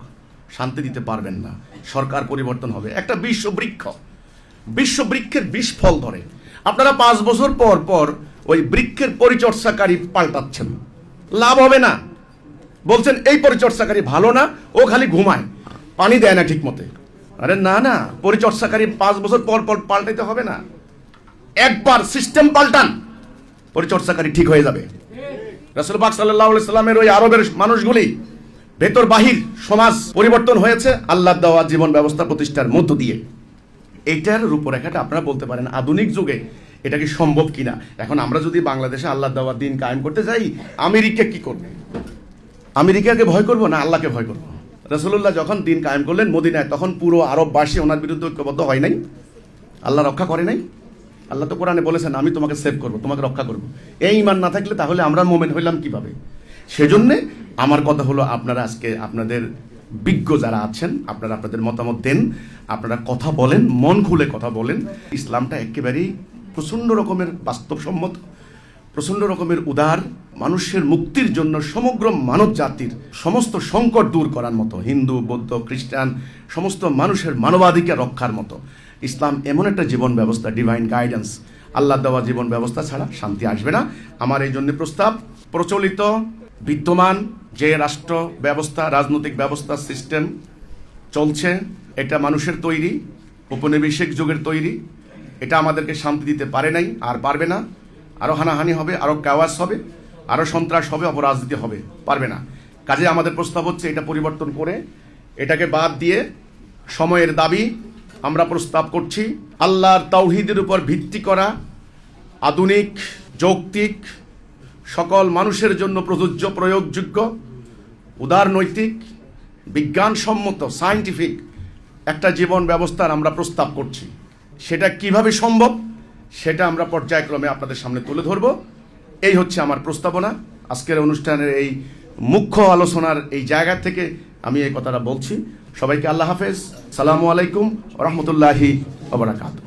শান্তি দিতে পারবেন না, সরকার পরিবর্তন হবে। একটা বিশ্ববৃক্ষের বিষ ফল ধরে। আপনারা 5 বছর পর পর ওই বৃক্ষের পরিচর্যাকারী পাল্টাচ্ছেন, লাভ হবে না। বলছেন এই পরিচর্যাকারী ভালো না, ও খালি ঘুমায়, পানি দেয় না ঠিক মতে। আরে না না, পরিচর্যাকারী 5 বছর পর পর পাল্টাইতে হবে না। একবার সিস্টেম পাল্টান, পরিচর্যাকারী ঠিক হয়ে যাবে। রাসূল পাক সাল্লাল্লাহু আলাইহি সাল্লামের ওই আরবের মানুষগুলি ভেতর বাহির সমাজ পরিবর্তন হয়েছে আল্লাহর দেওয়া জীবন ব্যবস্থা প্রতিষ্ঠার মধ্য দিয়ে। এইটার রূপরেখাটা আপনারা বলতে পারেন আধুনিক যুগে এটা কি সম্ভব কিনা। এখন আমরা যদি বাংলাদেশে আল্লাহর দেওয়া দিন কায়েম করতে যাই, আমেরিকা কি করবে? আমেরিকাকে ভয় করবো না আল্লাহকে ভয় করবো? রাসূলুল্লাহ যখন দিন কায়েম করলেন মদিনায়, তখন পুরো আরববাসী ওনার বিরুদ্ধে ঐক্যবদ্ধ হয় নাই? আল্লাহ রক্ষা করে নাই? আল্লাহ তো কোরআনে বলেছেন আমি তোমাকে সেভ করবো, তোমাকে রক্ষা করবো। এই ঈমান না থাকলে তাহলে আমরা মোমেন হইলাম কিভাবে? সেজন্যে আমার কথা হলো, আপনারা আজকে আপনাদের বিজ্ঞ যারা আছেন, আপনারা আপনাদের মতামত দেন, আপনারা কথা বলেন, মন খুলে কথা বলেন। ইসলামটা একেবারেই প্রচণ্ড রকমের বাস্তবসম্মত, প্রচণ্ড রকমের উদার, মানুষের মুক্তির জন্য সমগ্র মানব জাতির সমস্ত সংকট দূর করার মতো, হিন্দু বৌদ্ধ খ্রিস্টান সমস্ত মানুষের মানবাধিকার রক্ষার মতো ইসলাম এমন একটা জীবন ব্যবস্থা, ডিভাইন গাইডেন্স, আল্লাহ দেওয়া জীবন ব্যবস্থা ছাড়া শান্তি আসবে না। আমার এই জন্য প্রস্তাব, প্রচলিত বিদ্যমান যে রাষ্ট্র ব্যবস্থা, রাজনৈতিক ব্যবস্থা, সিস্টেম চলছে, এটা মানুষের তৈরি, ঔপনিবেশিক যুগের তৈরি। এটা আমাদেরকে শান্তি দিতে পারে নাই, আর পারবে না। আরও হানাহানি হবে, আরও কাওয়াস হবে, আরও সন্ত্রাস হবে, অপরাজনীতি হবে, পারবে না। কাজে আমাদের প্রস্তাব হচ্ছে এটা পরিবর্তন করে, এটাকে বাদ দিয়ে সময়ের দাবি আমরা প্রস্তাব করছি আল্লাহর তাওহীদের উপর ভিত্তি করা, আধুনিক, যৌক্তিক, সকল মানুষের জন্য প্রযোজ্য, প্রয়োগযোগ্য, উদারনৈতিক, বিজ্ঞানসম্মত, সায়েন্টিফিক একটা জীবন ব্যবস্থার আমরা প্রস্তাব করছি। সেটা কিভাবে সম্ভব সেটা আমরা পর্যায়ক্রমে আপনাদের সামনে তুলে ধরব। এই হচ্ছে আমার প্রস্তাবনা। আজকের অনুষ্ঠানের এই মুখ্য আলোচনার এই জায়গা থেকে আমি এই কথাটা বলছি। সবাইকে আল্লাহ হাফেজ, সালামু আলাইকুম ওয়া রাহমাতুল্লাহি ওয়া বারাকাতুহু।